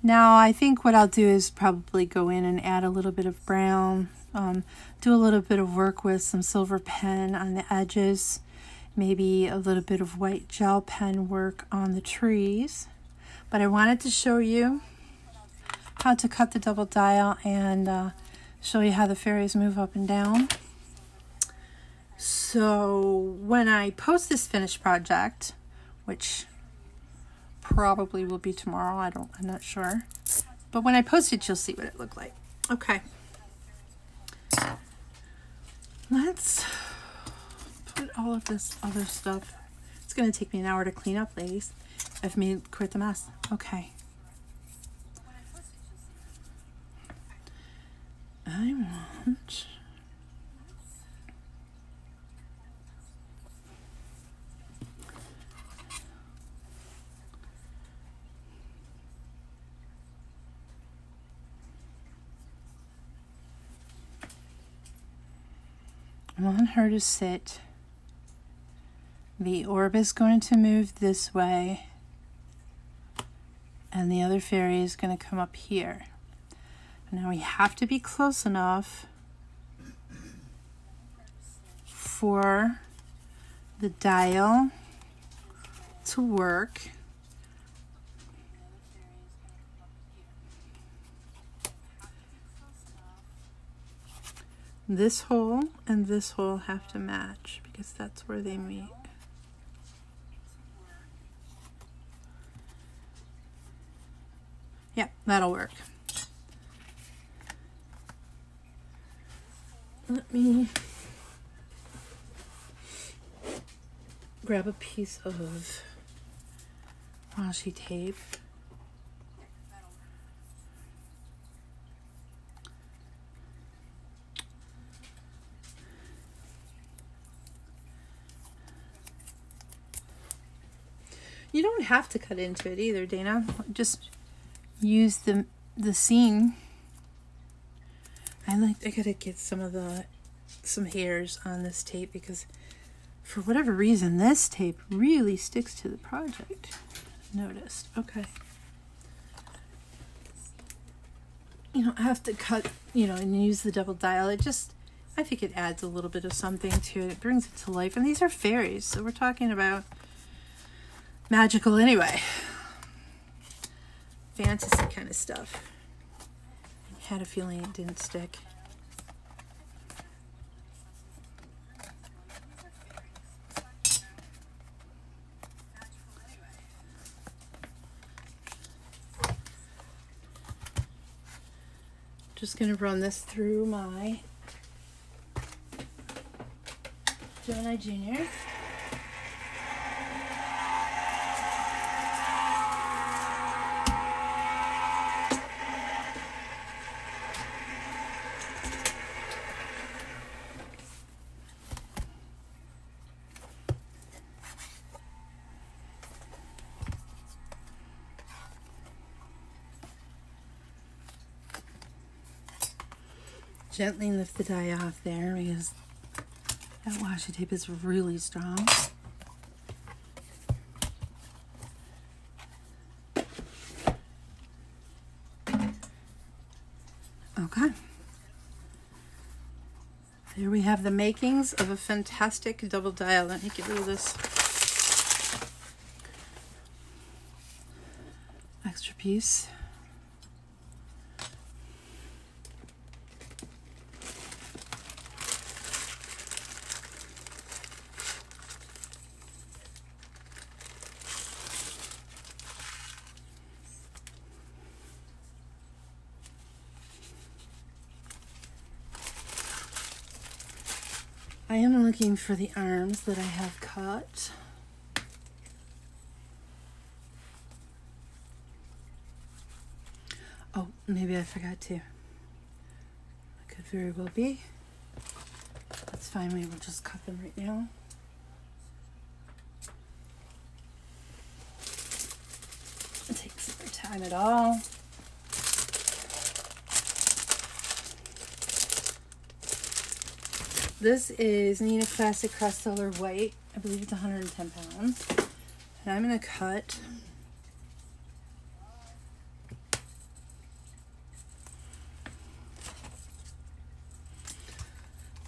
Now I think what I'll do is probably go in and add a little bit of brown, do a little bit of work with some silver pen on the edges, maybe a little bit of white gel pen work on the trees. But I wanted to show you how to cut the double dial and show you how the fairies move up and down. So when I post this finished project, which probably will be tomorrow, I'm not sure, but when I post it, you'll see what it looked like. Okay, let's put all of this other stuff. It's going to take me an hour to clean up, ladies. I've made quite the mess. Okay. I want her to sit. The orb is going to move this way, and the other fairy is going to come up here. Now we have to be close enough for the dial to work. This hole and this hole have to match because that's where they meet. Yeah, that'll work. Let me grab a piece of washi tape. You don't have to cut into it either, Dana. Just use the seam. I gotta get some hairs on this tape because for whatever reason this tape really sticks to the project. Noticed. Okay. You don't have to cut, and use the double dial. I think it adds a little bit of something to it. It brings it to life. And these are fairies, so we're talking about magical anyway. Fantasy kind of stuff. I had a feeling it didn't stick. Just going to run this through my Gemini Junior. Gently lift the dye off there because that washi tape is really strong. Okay. There we have the makings of a fantastic double die. Let me get rid of this extra piece. I am looking for the arms that I have cut. Oh, maybe I forgot to. It could very well be. That's fine, we will just cut them right now. It takes no time at all. This is Nina Classic Cross Color White. I believe it's 110 pounds. And I'm going to cut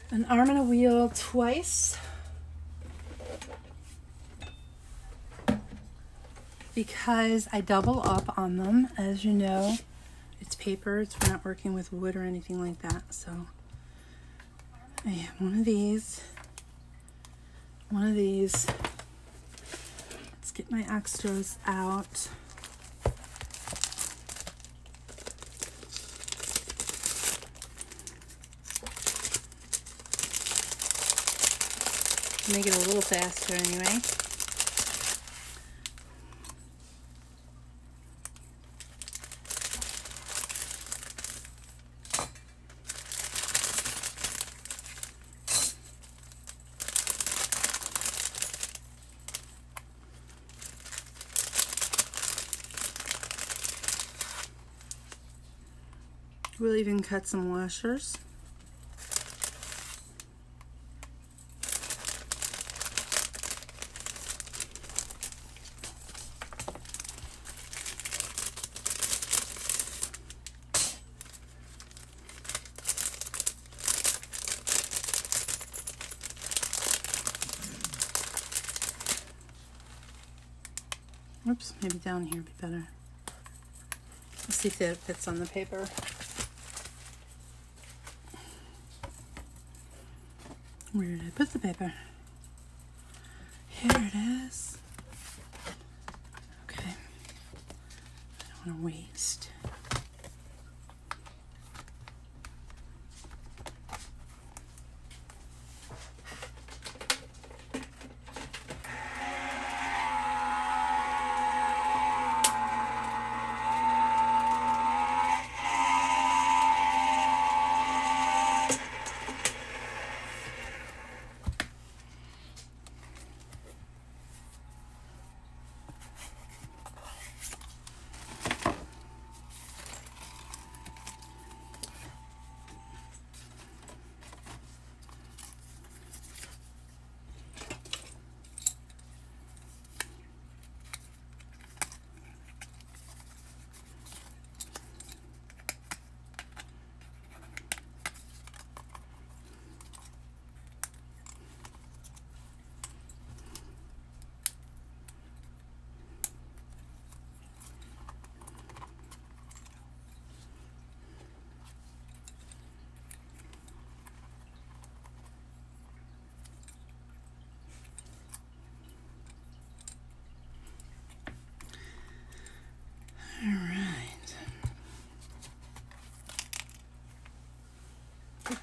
an arm and a wheel twice because I double up on them. As you know, it's paper. We're not working with wood or anything like that. So I have one of these. Let's get my extras out. Make it a little faster anyway. We'll even cut some washers. Oops, maybe down here would be better. Let's see if that fits on the paper. Where did I put the paper? Here it is. Okay. I don't want to waste.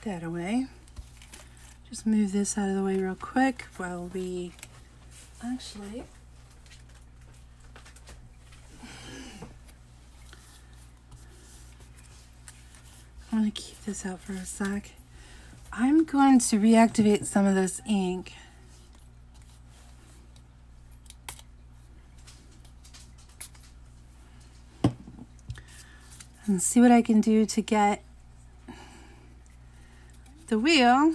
that away. Just move this out of the way real quick while we actually I'm going to keep this out for a sec. I'm going to reactivate some of this ink. And see what I can do to get the wheel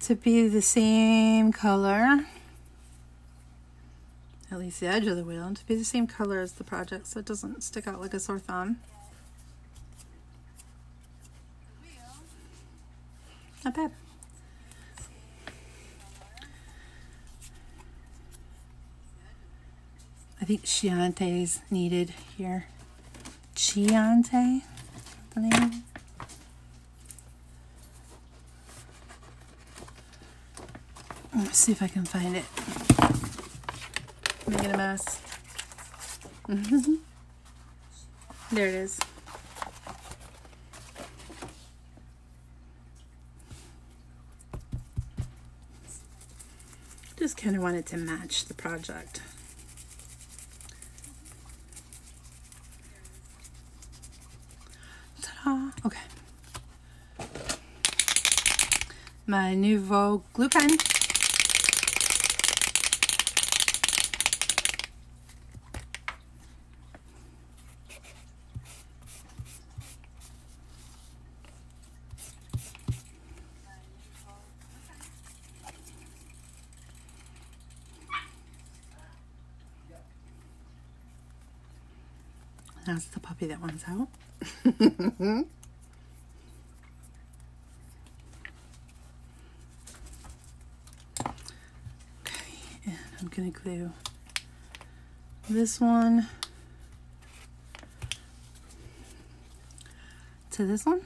to be the same color, at least the edge of the wheel, to be the same color as the project so it doesn't stick out like a sore thumb. Not bad. I think Chianti is needed here. Chianti? The name? Let's see if I can find it. Making a mess. There it is. Just kind of wanted to match the project. Ta-da! Okay. My Nouveau glue pen. That's the puppy that wants out. Okay, and I'm going to glue this one to this one.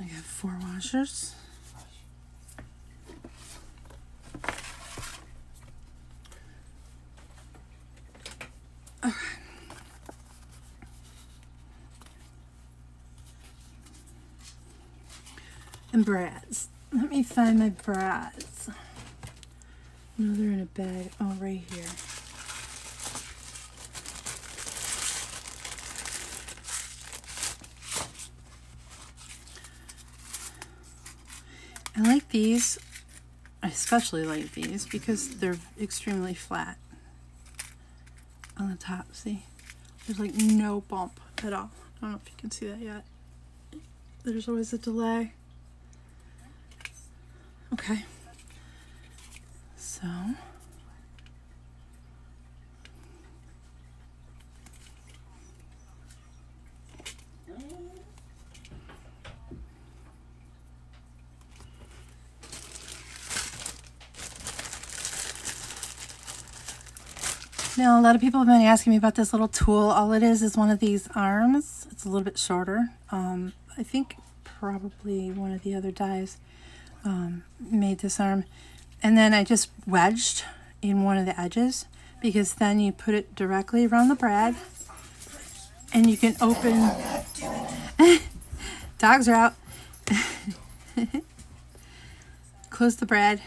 I got 4 washers. Okay. And brads. Let me find my brads. No, they're in a bag. Oh, right here. I like these. I especially like these because they're extremely flat on the top. See? There's like no bump at all. I don't know if you can see that yet. There's always a delay. Okay. So now, a lot of people have been asking me about this little tool. All it is one of these arms. It's a little bit shorter. I think probably one of the other dies made this arm. And then I just wedged in one of the edges because then you put it directly around the brad and you can open... Dogs are out. Close the brad.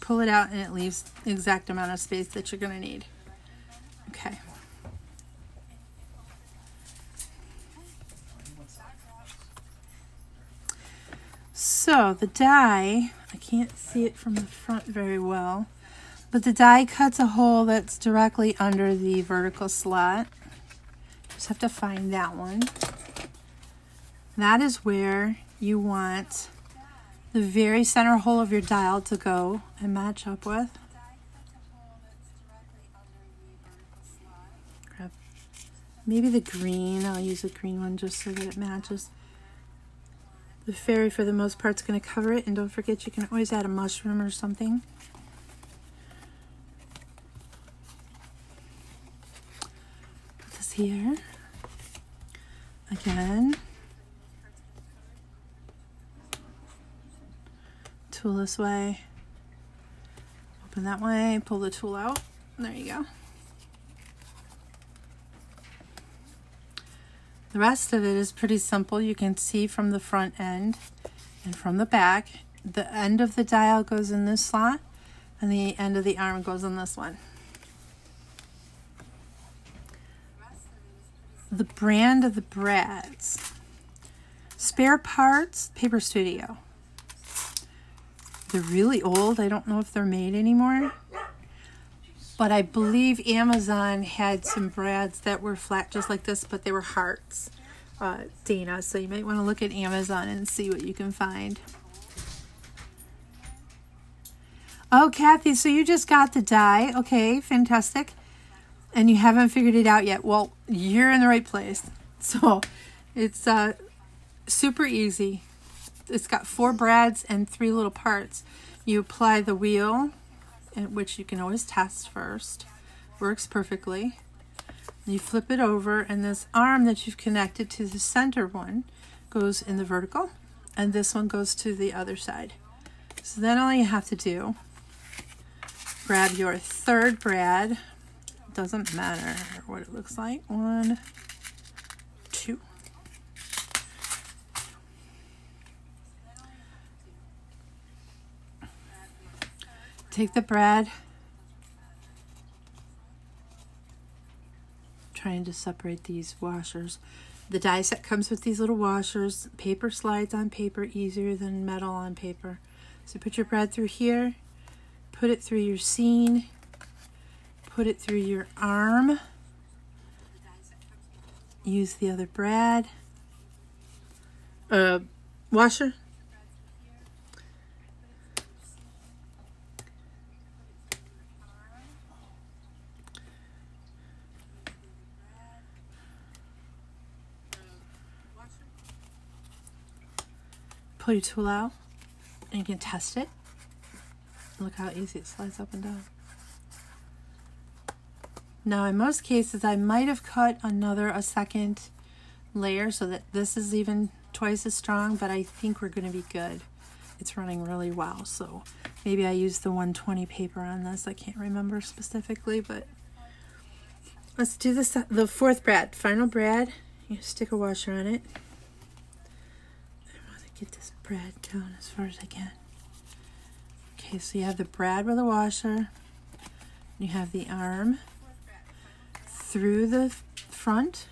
Pull it out and it leaves the exact amount of space that you're going to need. Okay. So the die, I can't see it from the front very well, but the die cuts a hole that's directly under the vertical slot. Just have to find that one. That is where you want the very center hole of your dial to go and match up with. Grab maybe the green. I'll use a green one just so that it matches. The fairy, for the most part, is going to cover it, and don't forget you can always add a mushroom or something. Put this here. Again. tool this way, open that way, pull the tool out. There you go. The rest of it is pretty simple. You can see from the front end and from the back. The end of the dial goes in this slot and the end of the arm goes in this one. The brand of the brads. Spare Parts, Paper Studio. They're really old. I don't know if they're made anymore. But I believe Amazon had some brads that were flat just like this, but they were hearts, Dana. So you might want to look at Amazon and see what you can find. Oh, Kathy, so you just got the die. Okay, fantastic. And you haven't figured it out yet. Well, you're in the right place. So it's super easy. It's got 4 brads and 3 little parts. You apply the wheel, which you can always test first. Works perfectly. You flip it over, and this arm that you've connected to the center one goes in the vertical, and this one goes to the other side. So then all you have to do, grab your third brad. Doesn't matter what it looks like. 1, 2. Take the brad, trying to separate these washers. The die set comes with these little washers. Paper slides on paper easier than metal on paper. So put your brad through here, put it through your scene, put it through your arm, use the other brad, washer. Pull your tool out and you can test it. Look how easy it slides up and down. Now in most cases I might have cut a second layer so that this is even twice as strong, but I think we're going to be good. It's running really well, so maybe I used the 120 paper on this. I can't remember specifically, but let's do this. The 4th brad, final brad. You stick a washer on it. Get this brad down as far as I can. Okay, so you have the brad with a washer. You have the arm through the front,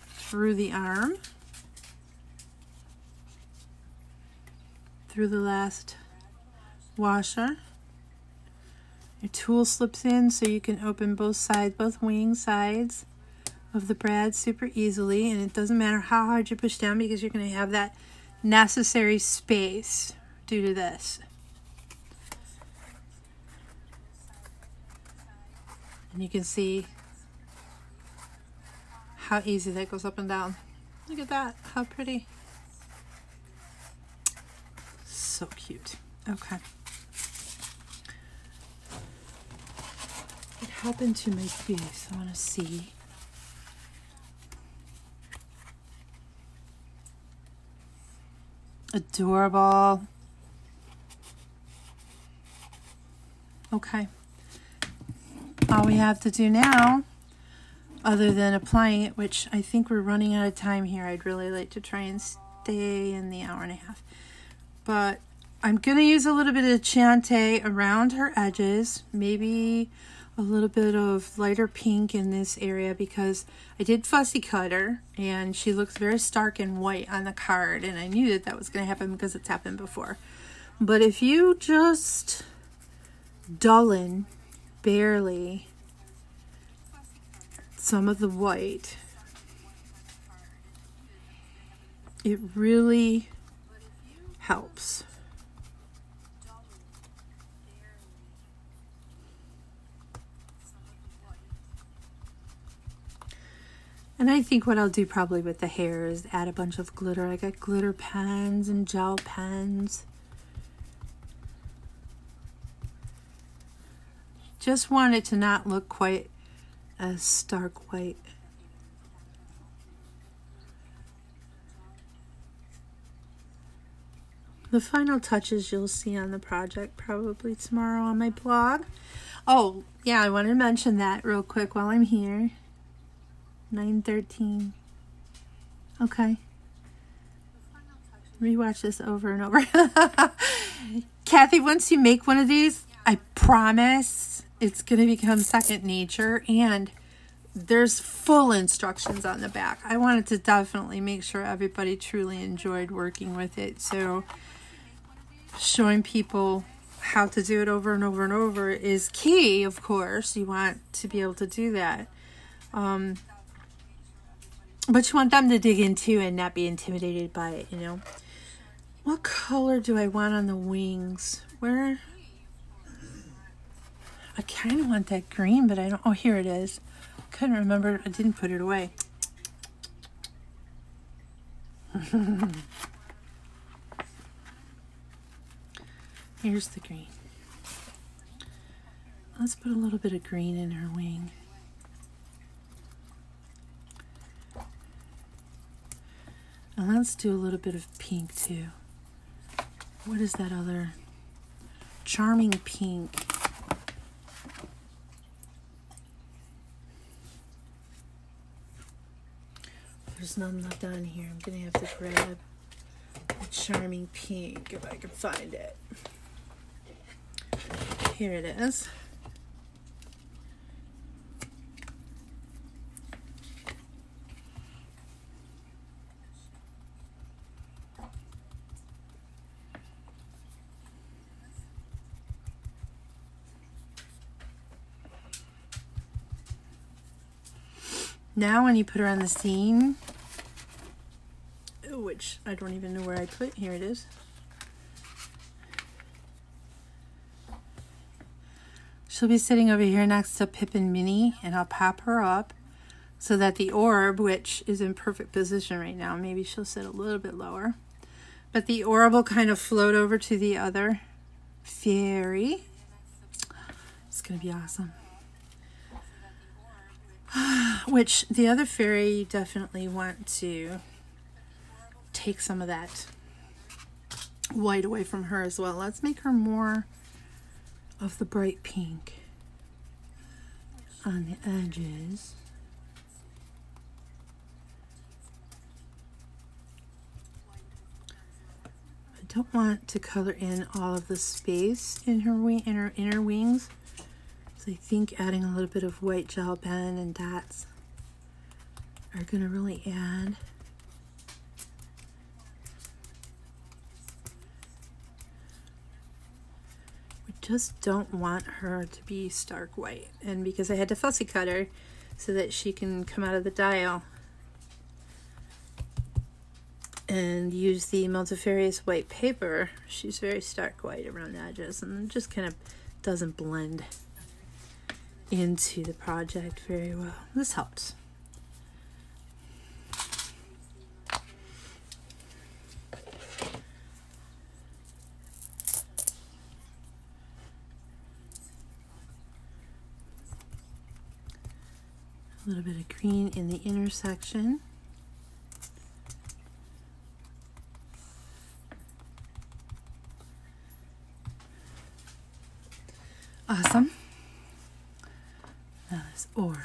through the arm, through the last washer. Your tool slips in so you can open both sides, both wing sides of the brad super easily, and it doesn't matter how hard you push down because you're going to have that necessary space due to this. And you can see how easy that goes up and down. Look at that, how pretty. So cute. Okay. What happened to my face? I want to see. Adorable. Okay. All we have to do now, other than applying it, which I think we're running out of time here. I'd really like to try and stay in the hour and a half. But I'm going to use a little bit of Chante around her edges. Maybe a little bit of lighter pink in this area because I did fussy cut her and she looks very stark and white on the card, and I knew that that was going to happen because it's happened before. But if you just dullen barely some of the white, it really helps. And I think what I'll do probably with the hair is add a bunch of glitter. I got glitter pens and gel pens. Just want it to not look quite as stark white. The final touches you'll see on the project probably tomorrow on my blog. Oh, yeah, I wanted to mention that real quick while I'm here. 9:13. Okay. Rewatch this over and over. Kathy, once you make one of these, I promise it's going to become second nature, and there's full instructions on the back. I wanted to definitely make sure everybody truly enjoyed working with it. So showing people how to do it over and over and over is key, of course. You want to be able to do that. But you want them to dig into and not be intimidated by it, you know. What color do I want on the wings? Where? I kind of want that green, but I don't. Oh, here it is. Couldn't remember. I didn't put it away. Here's the green. Let's put a little bit of green in her wing. And let's do a little bit of pink too. What is that other? Charming pink. There's none left on here. I'm going to have to grab a charming pink if I can find it. Here it is. Now when you put her on the scene, which I don't even know where I put, here it is. She'll be sitting over here next to Pip and Minnie, and I'll pop her up so that the orb, which is in perfect position right now, maybe she'll sit a little bit lower, but the orb will kind of float over to the other fairy. It's going to be awesome. Which the other fairy, you definitely want to take some of that white away from her as well. Let's make her more of the bright pink on the edges. I don't want to color in all of the space in her wing, in her inner wings. So I think adding a little bit of white gel pen and dots are going to really add. We just don't want her to be stark white. And because I had to fussy cut her so that she can come out of the dial and use the multifarious white paper, she's very stark white around the edges, and it just kind of doesn't blend into the project very well. This helps. A little bit of green in the intersection. Awesome. Now this orb.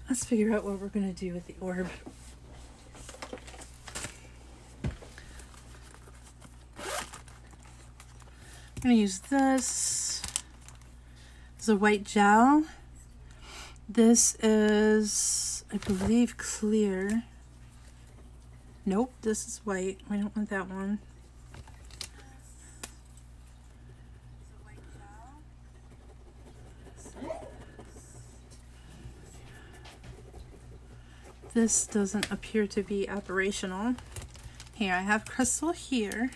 Let's figure out what we're going to do with the orb. I'm going to use this. This is a white gel. This is, I believe, clear. Nope, this is white. We don't want that one. This doesn't appear to be operational. Here, I have crystal here.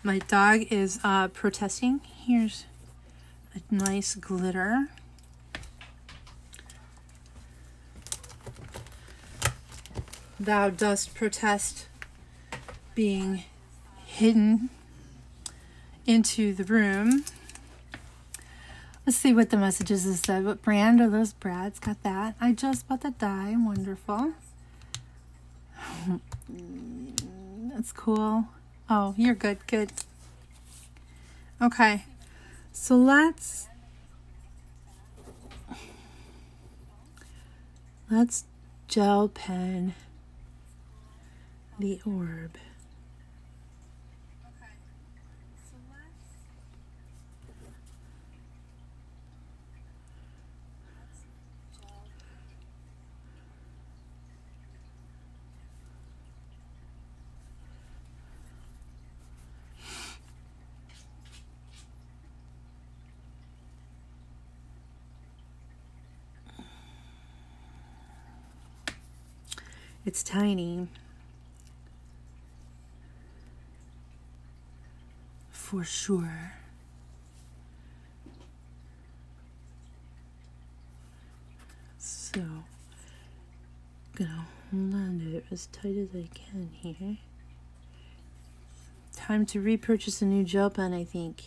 My dog is protesting. Here's a nice glitter. Thou dost protest being hidden into the room. Let's see what the messages have said. What brand are those brads? Got that. I just bought the die. Wonderful. That's cool. Oh, you're good. Good. Okay. So let's gel pen the orb. It's tiny. For sure. So, I'm gonna hold on to it as tight as I can here. Time to repurchase a new gel pen, I think.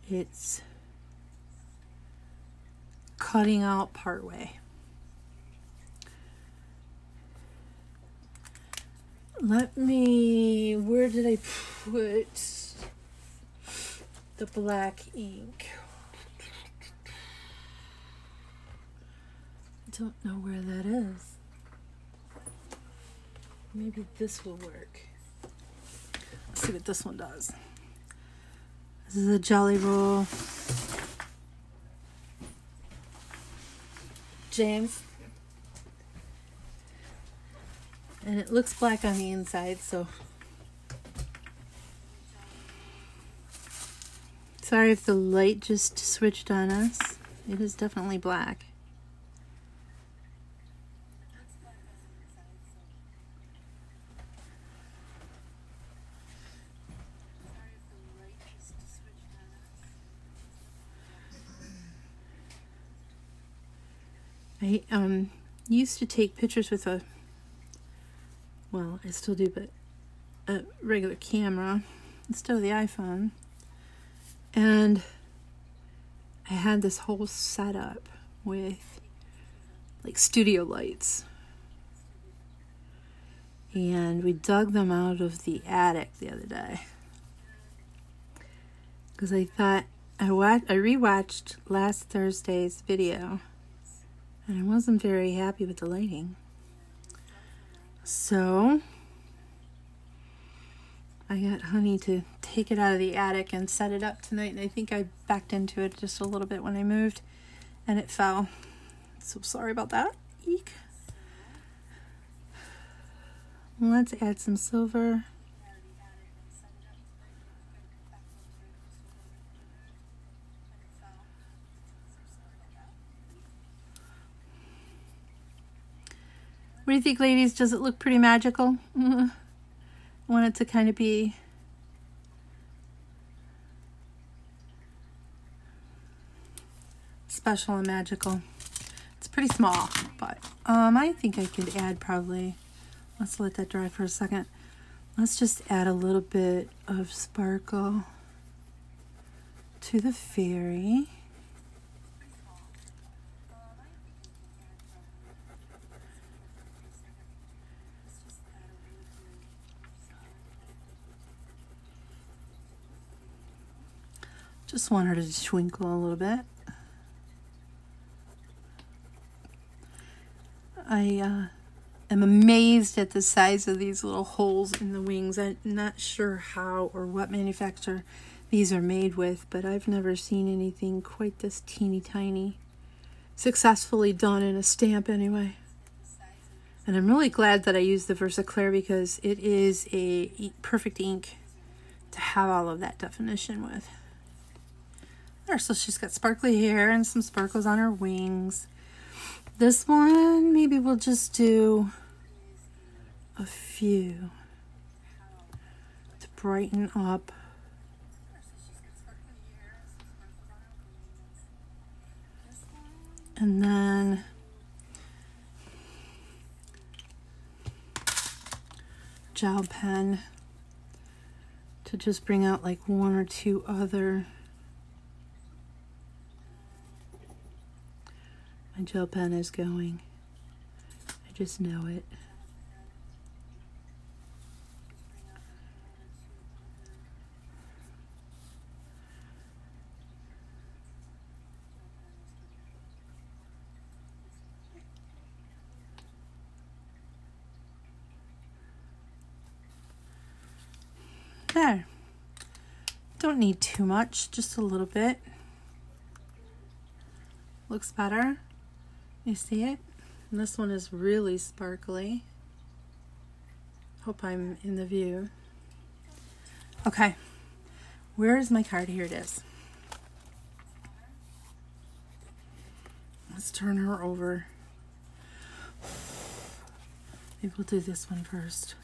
It's cutting out part way. Let me, where did I put the black ink? I don't know where that is. Maybe this will work. Let's see what this one does. This is a Jolly Roll. James. And it looks black on the inside, so sorry if the light just switched on us. It is definitely black. I used to take pictures with a, well, I still do, but a regular camera instead of the iPhone. And I had this whole setup with like studio lights. And we dug them out of the attic the other day. Because I thought, I rewatched last Thursday's video. And I wasn't very happy with the lighting. So I got Honey to take it out of the attic and set it up tonight, and I think I backed into it just a little bit when I moved and it fell. So sorry about that. Eek. Let's add some silver. What do you think, ladies? Does it look pretty magical? I want it to kind of be special and magical. It's pretty small, but I think I could add probably, let's let that dry for a second. Let's just add a little bit of sparkle to the fairy. Just want her to twinkle a little bit. I am amazed at the size of these little holes in the wings. I'm not sure how or what manufacturer these are made with, but I've never seen anything quite this teeny tiny. Successfully done in a stamp anyway. And I'm really glad that I used the Versaclear because it is a perfect ink to have all of that definition with. There, so she's got sparkly hair and some sparkles on her wings. This one, maybe we'll just do a few to brighten up And then gel pen to just bring out like one or two other. My gel pen is going. I just know it. There. Don't need too much, just a little bit. Looks better. You see it? And this one is really sparkly. Hope I'm in the view. Okay. Where is my card? Here it is. Let's turn her over. Maybe we'll do this one first.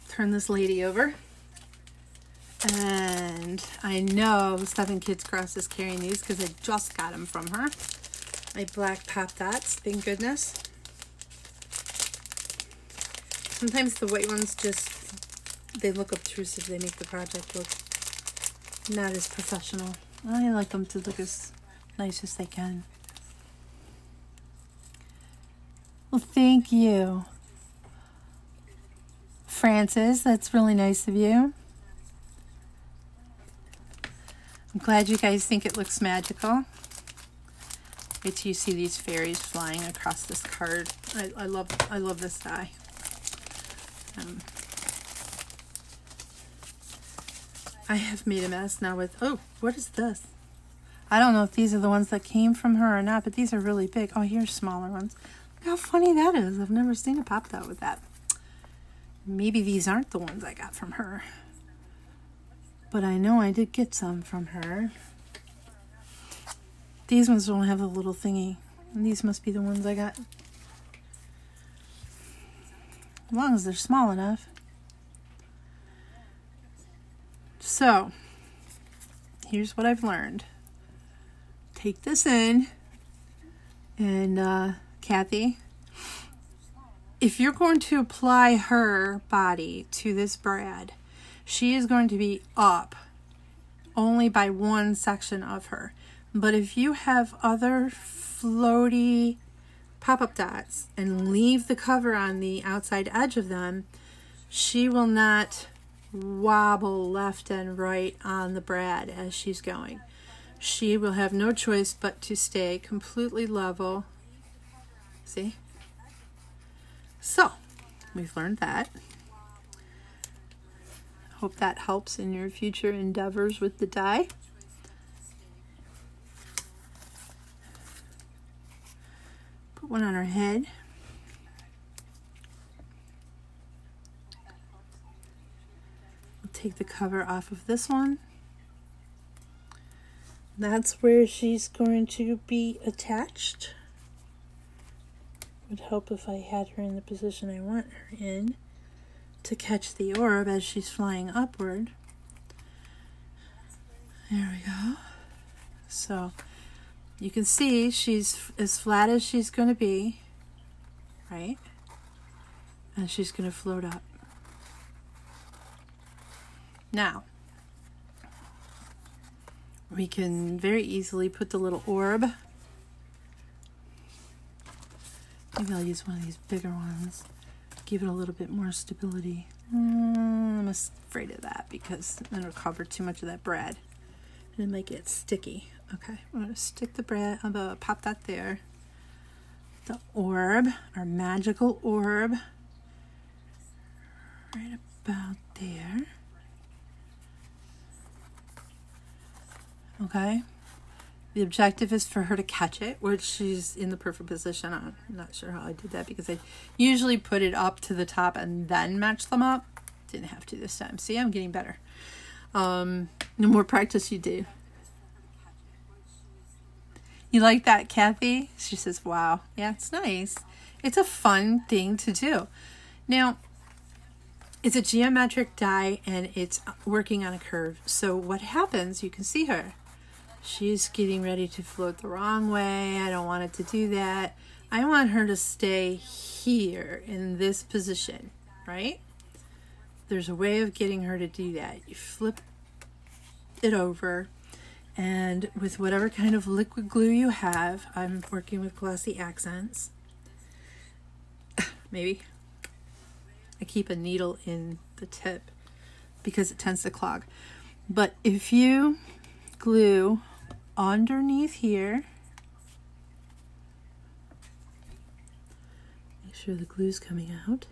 Turn this lady over. And I know 7 Kids Cross is carrying these because I just got them from her. My black pop dots, thank goodness. Sometimes the white ones just, they look obtrusive. They make the project look not as professional. I like them to look as nice as they can. Well, thank you, Francis. That's really nice of you. I'm glad you guys think it looks magical. Wait till you see these fairies flying across this card. I love this die. I have made a mess now with, oh, what is this? I don't know if these are the ones that came from her or not, but these are really big. Oh, here's smaller ones. Look how funny that is. I've never seen a pop dot with that. Maybe these aren't the ones I got from her. But I know I did get some from her. These ones don't have the little thingy. And these must be the ones I got. As long as they're small enough. So, here's what I've learned. Take this in. And, Kathy, if you're going to apply her body to this brad, she is going to be up only by one section of her. But if you have other floaty pop-up dots and leave the cover on the outside edge of them, she will not wobble left and right on the brad as she's going. She will have no choice but to stay completely level. See? So, we've learned that. Hope that helps in your future endeavors with the die. Put one on her head. We'll take the cover off of this one. That's where she's going to be attached. Would help if I had her in the position I want her in to catch the orb as she's flying upward. There we go. So you can see she's as flat as she's going to be, right? And she's going to float up. Now, we can very easily put the little orb. Maybe I'll use one of these bigger ones. Give it a little bit more stability. I'm afraid of that because then it'll cover too much of that brad. And it might get sticky. Okay, I'm going to stick the brad, pop that there. The orb, our magical orb, right about there. Okay. The objective is for her to catch it, which she's in the perfect position. I'm not sure how I did that because I usually put it up to the top and then match them up. Didn't have to this time. See, I'm getting better. The more practice you do. You like that, Kathy? She says, wow. Yeah, it's nice. It's a fun thing to do. Now, it's a geometric die and it's working on a curve. So what happens, you can see her. She's getting ready to float the wrong way. I don't want it to do that. I want her to stay here in this position, right? There's a way of getting her to do that. You flip it over, and with whatever kind of liquid glue you have, I'm working with Glossy Accents. Maybe. I keep a needle in the tip because it tends to clog. But if you glue underneath here, make sure the glue's coming out,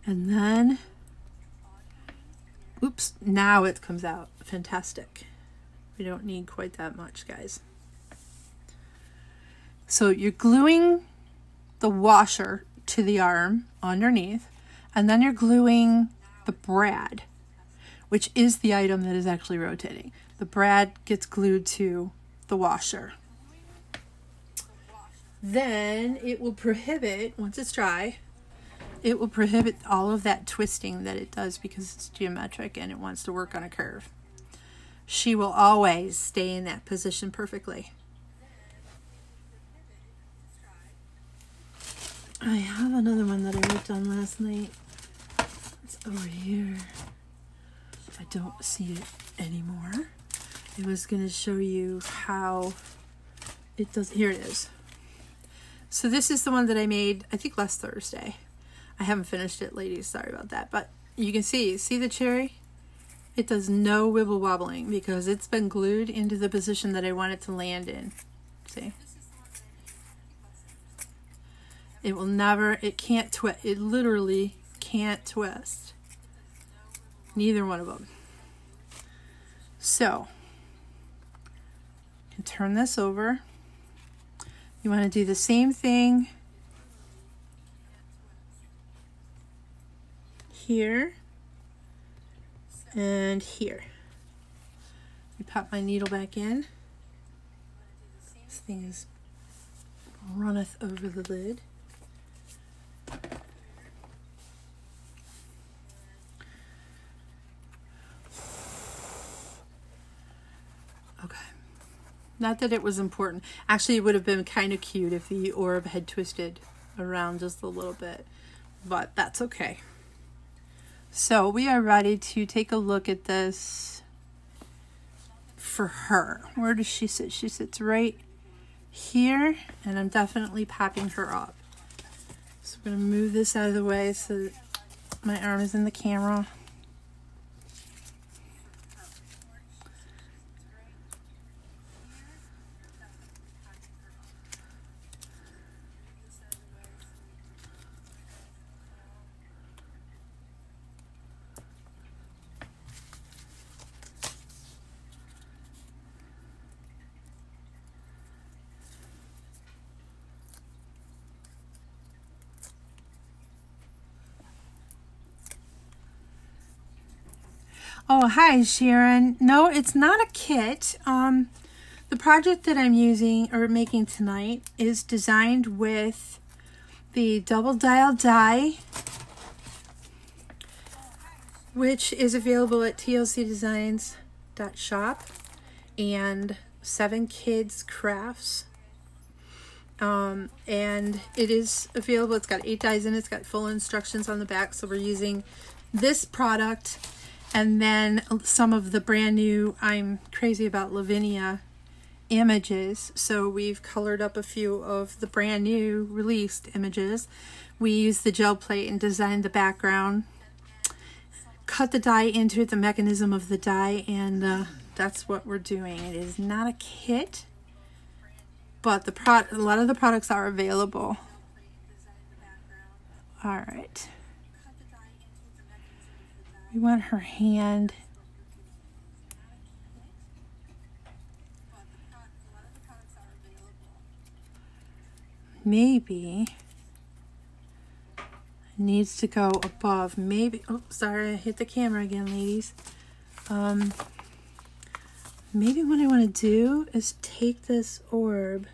and then, oops, now it comes out. Fantastic. We don't need quite that much, guys. So you're gluing the washer to the arm underneath, and then you're gluing the brad, which is the item that is actually rotating. The brad gets glued to the washer. Then it will prohibit, once it's dry, it will prohibit all of that twisting that it does because it's geometric and it wants to work on a curve. She will always stay in that position perfectly. I have another one that I worked on last night. It's over here. I don't see it anymore. I was going to show you how it does. Here it is. So this is the one that I made, I think, last Thursday. I haven't finished it, ladies. Sorry about that. But you can see the cherry? It does no wibble wobbling because it's been glued into the position that I want it to land in. See? It will never, it can't twist. It literally can't twist. Neither one of them. So, you can turn this over. You want to do the same thing here and here. You pop my needle back in. This thing is runneth over the lid. Okay. Not that it was important. Actually, it would have been kind of cute if the orb had twisted around just a little bit, but that's okay. So we are ready to take a look at this for her. Where does she sit? She sits right here, and I'm definitely popping her up. So I'm going to move this out of the way so that my arm is in the camera. Oh, hi, Sharon. No, it's not a kit. The project that I'm using or making tonight is designed with the double dial die, which is available at TLCDesigns.shop, and 7 Kids Crafts. And it is available. It's got 8 dies in it. It's got full instructions on the back. So we're using this product. And then some of the brand new, I'm crazy about Lavinia images. So we've colored up a few of the brand new released images. We used the gel plate and designed the background. Cut the die into the mechanism of the die, and that's what we're doing. It is not a kit, but a lot of the products are available. All right. We want her hand maybe needs to go above. Maybe, oh, sorry, I hit the camera again, ladies. Maybe what I want to do is take this orb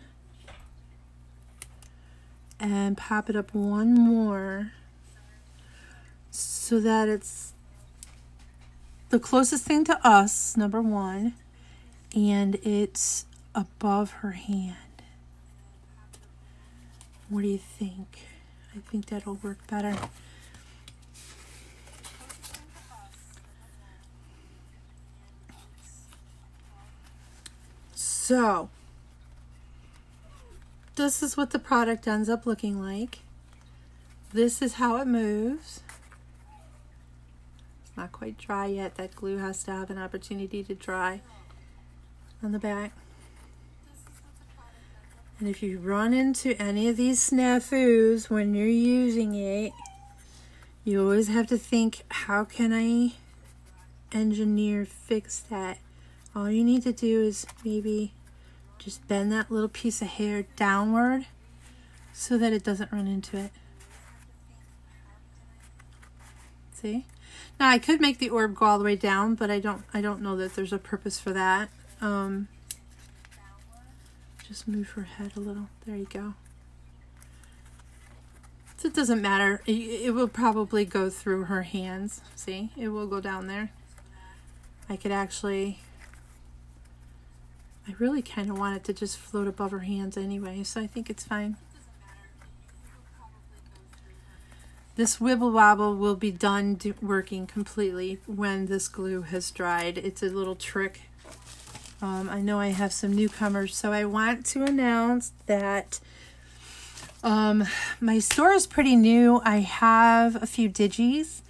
and pop it up one more so that it's the closest thing to us, number one, and it's above her hand. What do you think? I think that'll work better. So, this is what the product ends up looking like. This is how it moves. It's not quite dry yet. That glue has to have an opportunity to dry on the back. And if you run into any of these snafus when you're using it, you always have to think, how can I fix that? All you need to do is maybe just bend that little piece of hair downward so that it doesn't run into it. See? Now I could make the orb go all the way down, but I don't know that there's a purpose for that. Just move her head a little. There you go. So it doesn't matter. It will probably go through her hands. See? It will go down there. I could actually... I really kind of want it to just float above her hands anyway, so I think it's fine. This wibble wobble will be done working completely when this glue has dried. It's a little trick. I know I have some newcomers, so I want to announce that my store is pretty new. I have a few digis,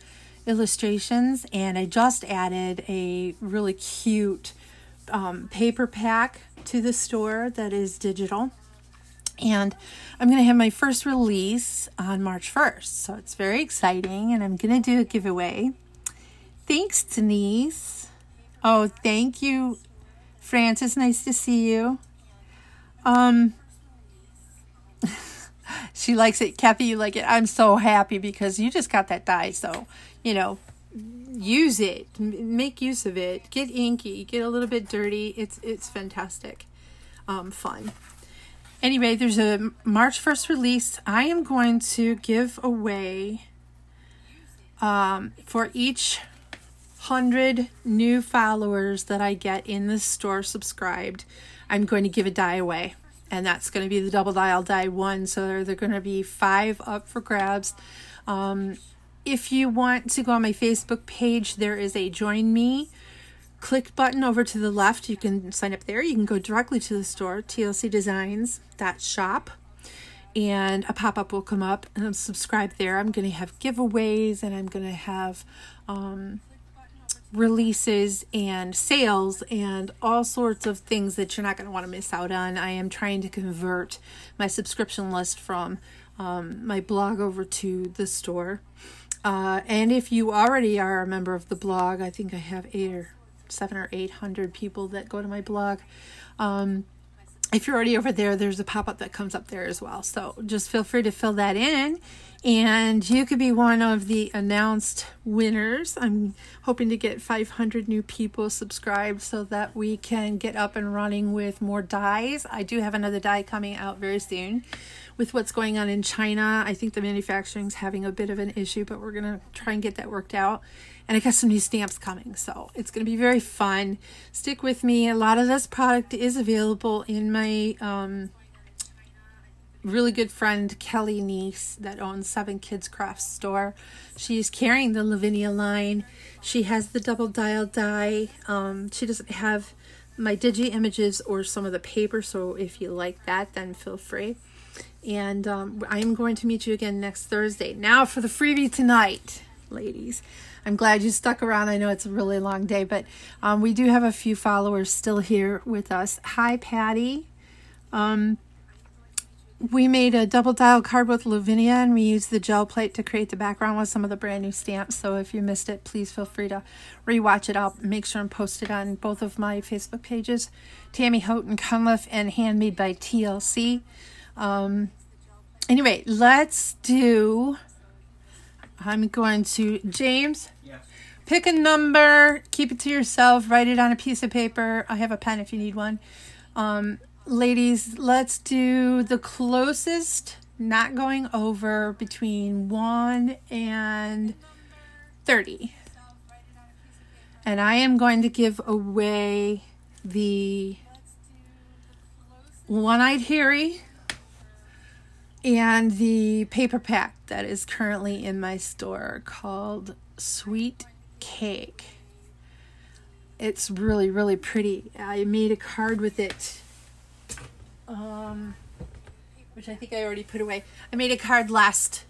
illustrations, and I just added a really cute paper pack to the store that is digital. And I'm going to have my first release on March 1st. So it's very exciting, and I'm going to do a giveaway. Thanks, Denise. Oh, thank you, Francis. Nice to see you. She likes it. Kathy, you like it. I'm so happy because you just got that die. So, you know, use it. Make use of it. Get inky. Get a little bit dirty. It's fantastic. Fun. Anyway, there's a March 1st release. I am going to give away for each 100 new followers that I get in the store subscribed, I'm going to give a die away. And that's going to be the double dial die 1. So there are going to be 5 up for grabs. If you want to go on my Facebook page, there is a join me. Click button over to the left. You can sign up there. You can go directly to the store, TLCDesigns.shop, and a pop-up will come up, and subscribe there. I'm going to have giveaways, and I'm going to have releases and sales and all sorts of things that you're not going to want to miss out on. I am trying to convert my subscription list from my blog over to the store. And if you already are a member of the blog, I think I have 700 or 800 people that go to my blog. If you're already over there, there's a pop-up that comes up there as well. So just feel free to fill that in, and you could be one of the announced winners. I'm hoping to get 500 new people subscribed so that we can get up and running with more dies. I do have another die coming out very soon. With what's going on in China, I think the manufacturing's having a bit of an issue, but we're going to try and get that worked out. And I got some new stamps coming, so it's going to be very fun. Stick with me. A lot of this product is available in my really good friend Kelly niece that owns 7 Kids Crafts store. She's carrying the Lavinia line. She has the double dial die. She doesn't have my digi images or some of the paper, so if you like that, then feel free. And I'm going to meet you again next Thursday. Now for the freebie tonight, ladies. I'm glad you stuck around. I know it's a really long day, but we do have a few followers still here with us. Hi, Patty. We made a double dial card with Lavinia, and we used the gel plate to create the background with some of the brand new stamps. So if you missed it, please feel free to rewatch it. I'll make sure and post it on both of my Facebook pages, Tammy Houghton Cunliffe and Handmade by TLC. Anyway, let's do... I'm going to, James, pick a number, keep it to yourself, write it on a piece of paper. I have a pen if you need one. Ladies, let's do the closest, not going over, between 1 and 30. And I am going to give away the One-Eyed Harry and the paper pack that is currently in my store called Sweet Cake. It's really, really pretty. I made a card with it, which I think I already put away. I made a card last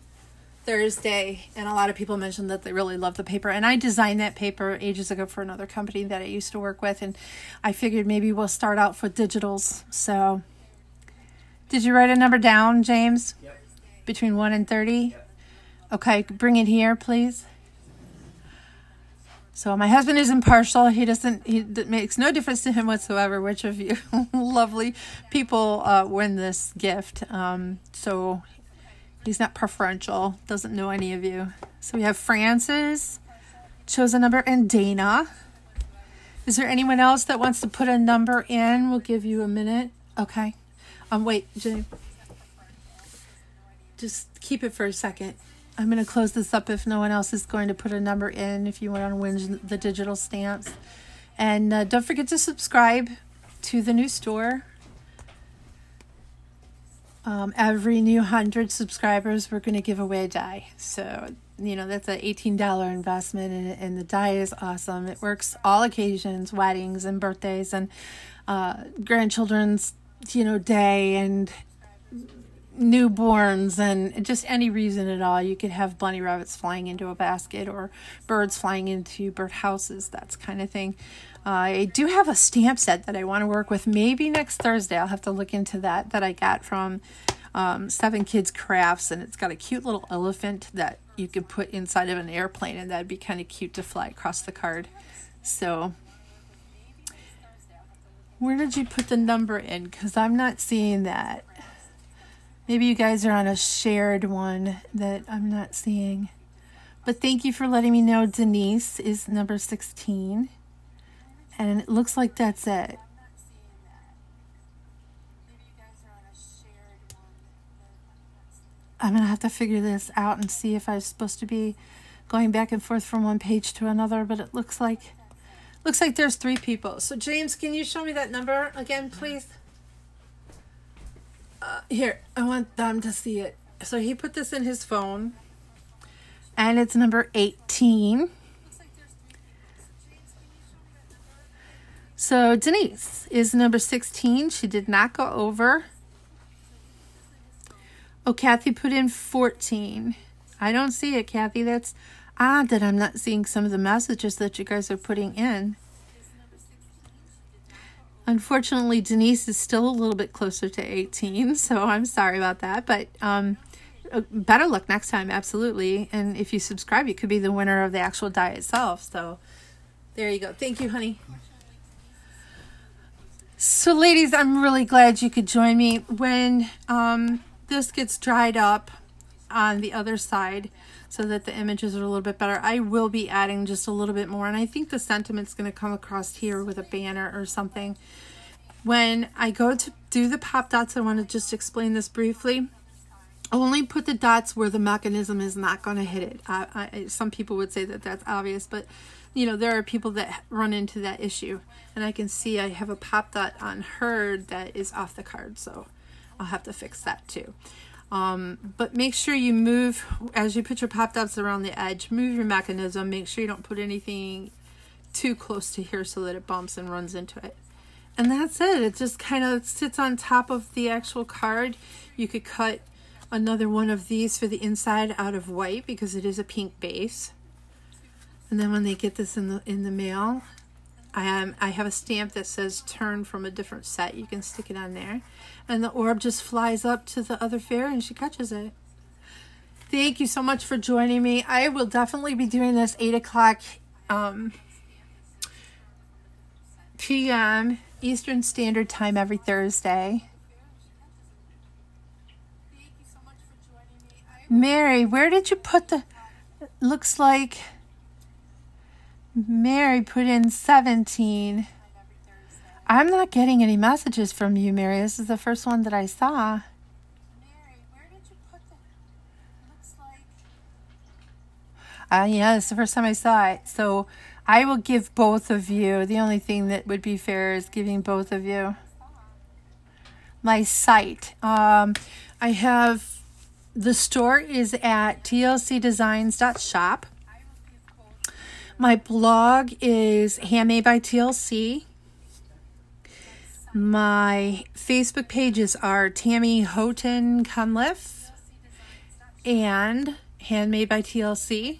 Thursday, and a lot of people mentioned that they really love the paper. And I designed that paper ages ago for another company that I used to work with, and I figured maybe we'll start out for digitals. So, did you write a number down, James? Yep. Between 1 and 30? Yep. Okay, bring it here, please. So my husband is impartial. It makes no difference to him whatsoever which of you lovely people win this gift. So he's not preferential, doesn't know any of you. So we have Francis, chose a number, and Dana. Is there anyone else that wants to put a number in? We'll give you a minute. Okay. Wait, Jane. Just keep it for a second. I'm going to close this up if no one else is going to put a number in if you want to win the digital stamps. And don't forget to subscribe to the new store. Every new 100 subscribers, we're going to give away a die. So, that's an $18 investment, and the die is awesome. It works all occasions, weddings and birthdays and grandchildren's, day and newborns and just any reason at all. You could have bunny rabbits flying into a basket or birds flying into bird houses, that kind of thing. I do have a stamp set that I want to work with maybe next Thursday. I'll have to look into that I got from 7 Kids Crafts, and it's got a cute little elephant that you could put inside of an airplane, and that'd be kind of cute to fly across the card. So where did you put the number in? Because I'm not seeing that. Maybe you guys are on a shared one that I'm not seeing. But thank you for letting me know. Denise is number 16. And it looks like that's it. I'm going to have to figure this out and see if I'm supposed to be going back and forth from one page to another. But it looks like there's 3 people. So James, can you show me that number again, please? Here, I want them to see it. So he put this in his phone, and it's number 18. So Denise is number 16. She did not go over. Oh, Kathy put in 14. I don't see it, Kathy. That's odd that I'm not seeing some of the messages that you guys are putting in. Unfortunately, Denise is still a little bit closer to 18, so I'm sorry about that. But better luck next time, absolutely. And if you subscribe, you could be the winner of the actual die itself. So there you go. Thank you, honey. So, ladies, I'm really glad you could join me. When this gets dried up on the other side so that the images are a little bit better, I will be adding just a little bit more. And I think the sentiment's going to come across here with a banner or something. When I go to do the pop dots, I want to just explain this briefly. Only put the dots where the mechanism is not going to hit it. Some people would say that that's obvious, but there are people that run into that issue. And I can see I have a pop dot on her that is off the card, so I'll have to fix that too. But make sure you move, as you put your pop dots around the edge, move your mechanism. Make sure you don't put anything too close to here so that it bumps and runs into it. And that's it. It just kind of sits on top of the actual card. You could cut another one of these for the inside out of white because it is a pink base. And then when they get this in the mail, I have a stamp that says turn from a different set. You can stick it on there. And the orb just flies up to the other fairy and she catches it. Thank you so much for joining me. I will definitely be doing this 8 o'clock p.m. Eastern Standard Time every Thursday. Mary, where did you put the... Looks like Mary put in 17. I'm not getting any messages from you, Mary. This is the first one that I saw. Mary, where did you put the... Looks like... Yeah, it's the first time I saw it. So I will give both of you. The only thing that would be fair is giving both of you my site. I have, the store is at TLCDesigns.shop. My blog is Handmade by TLC. My Facebook pages are Tammy Houghton Cunliffe and Handmade by TLC.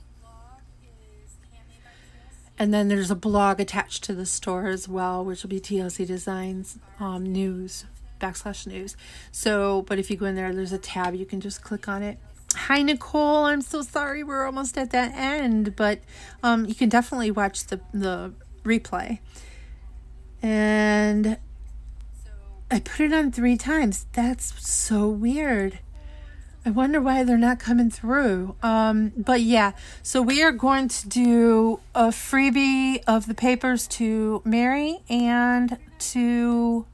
And then there's a blog attached to the store as well, which will be TLC Designs news, /news. So, but if you go in there, there's a tab. You can just click on it. Hi, Nicole. I'm so sorry. We're almost at that end, but you can definitely watch the replay. And I put it on 3 times. That's so weird. I wonder why they're not coming through. But yeah, so we are going to do a freebie of the papers to Mary and to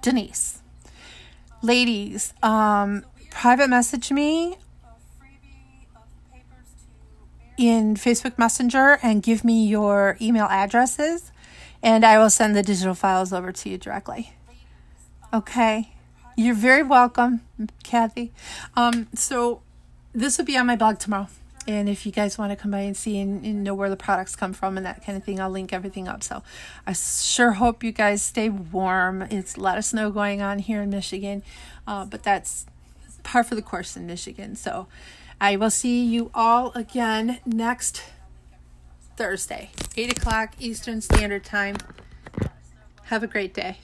Denise. Ladies, private message me in Facebook Messenger and give me your email addresses, and I will send the digital files over to you directly. Okay? You're very welcome, Kathy. So this will be on my blog tomorrow. And if you guys want to come by and see and know where the products come from and that kind of thing, I'll link everything up. So I sure hope you guys stay warm. It's a lot of snow going on here in Michigan, but that's par for the course in Michigan. So I will see you all again next Thursday, 8 o'clock Eastern Standard Time. Have a great day.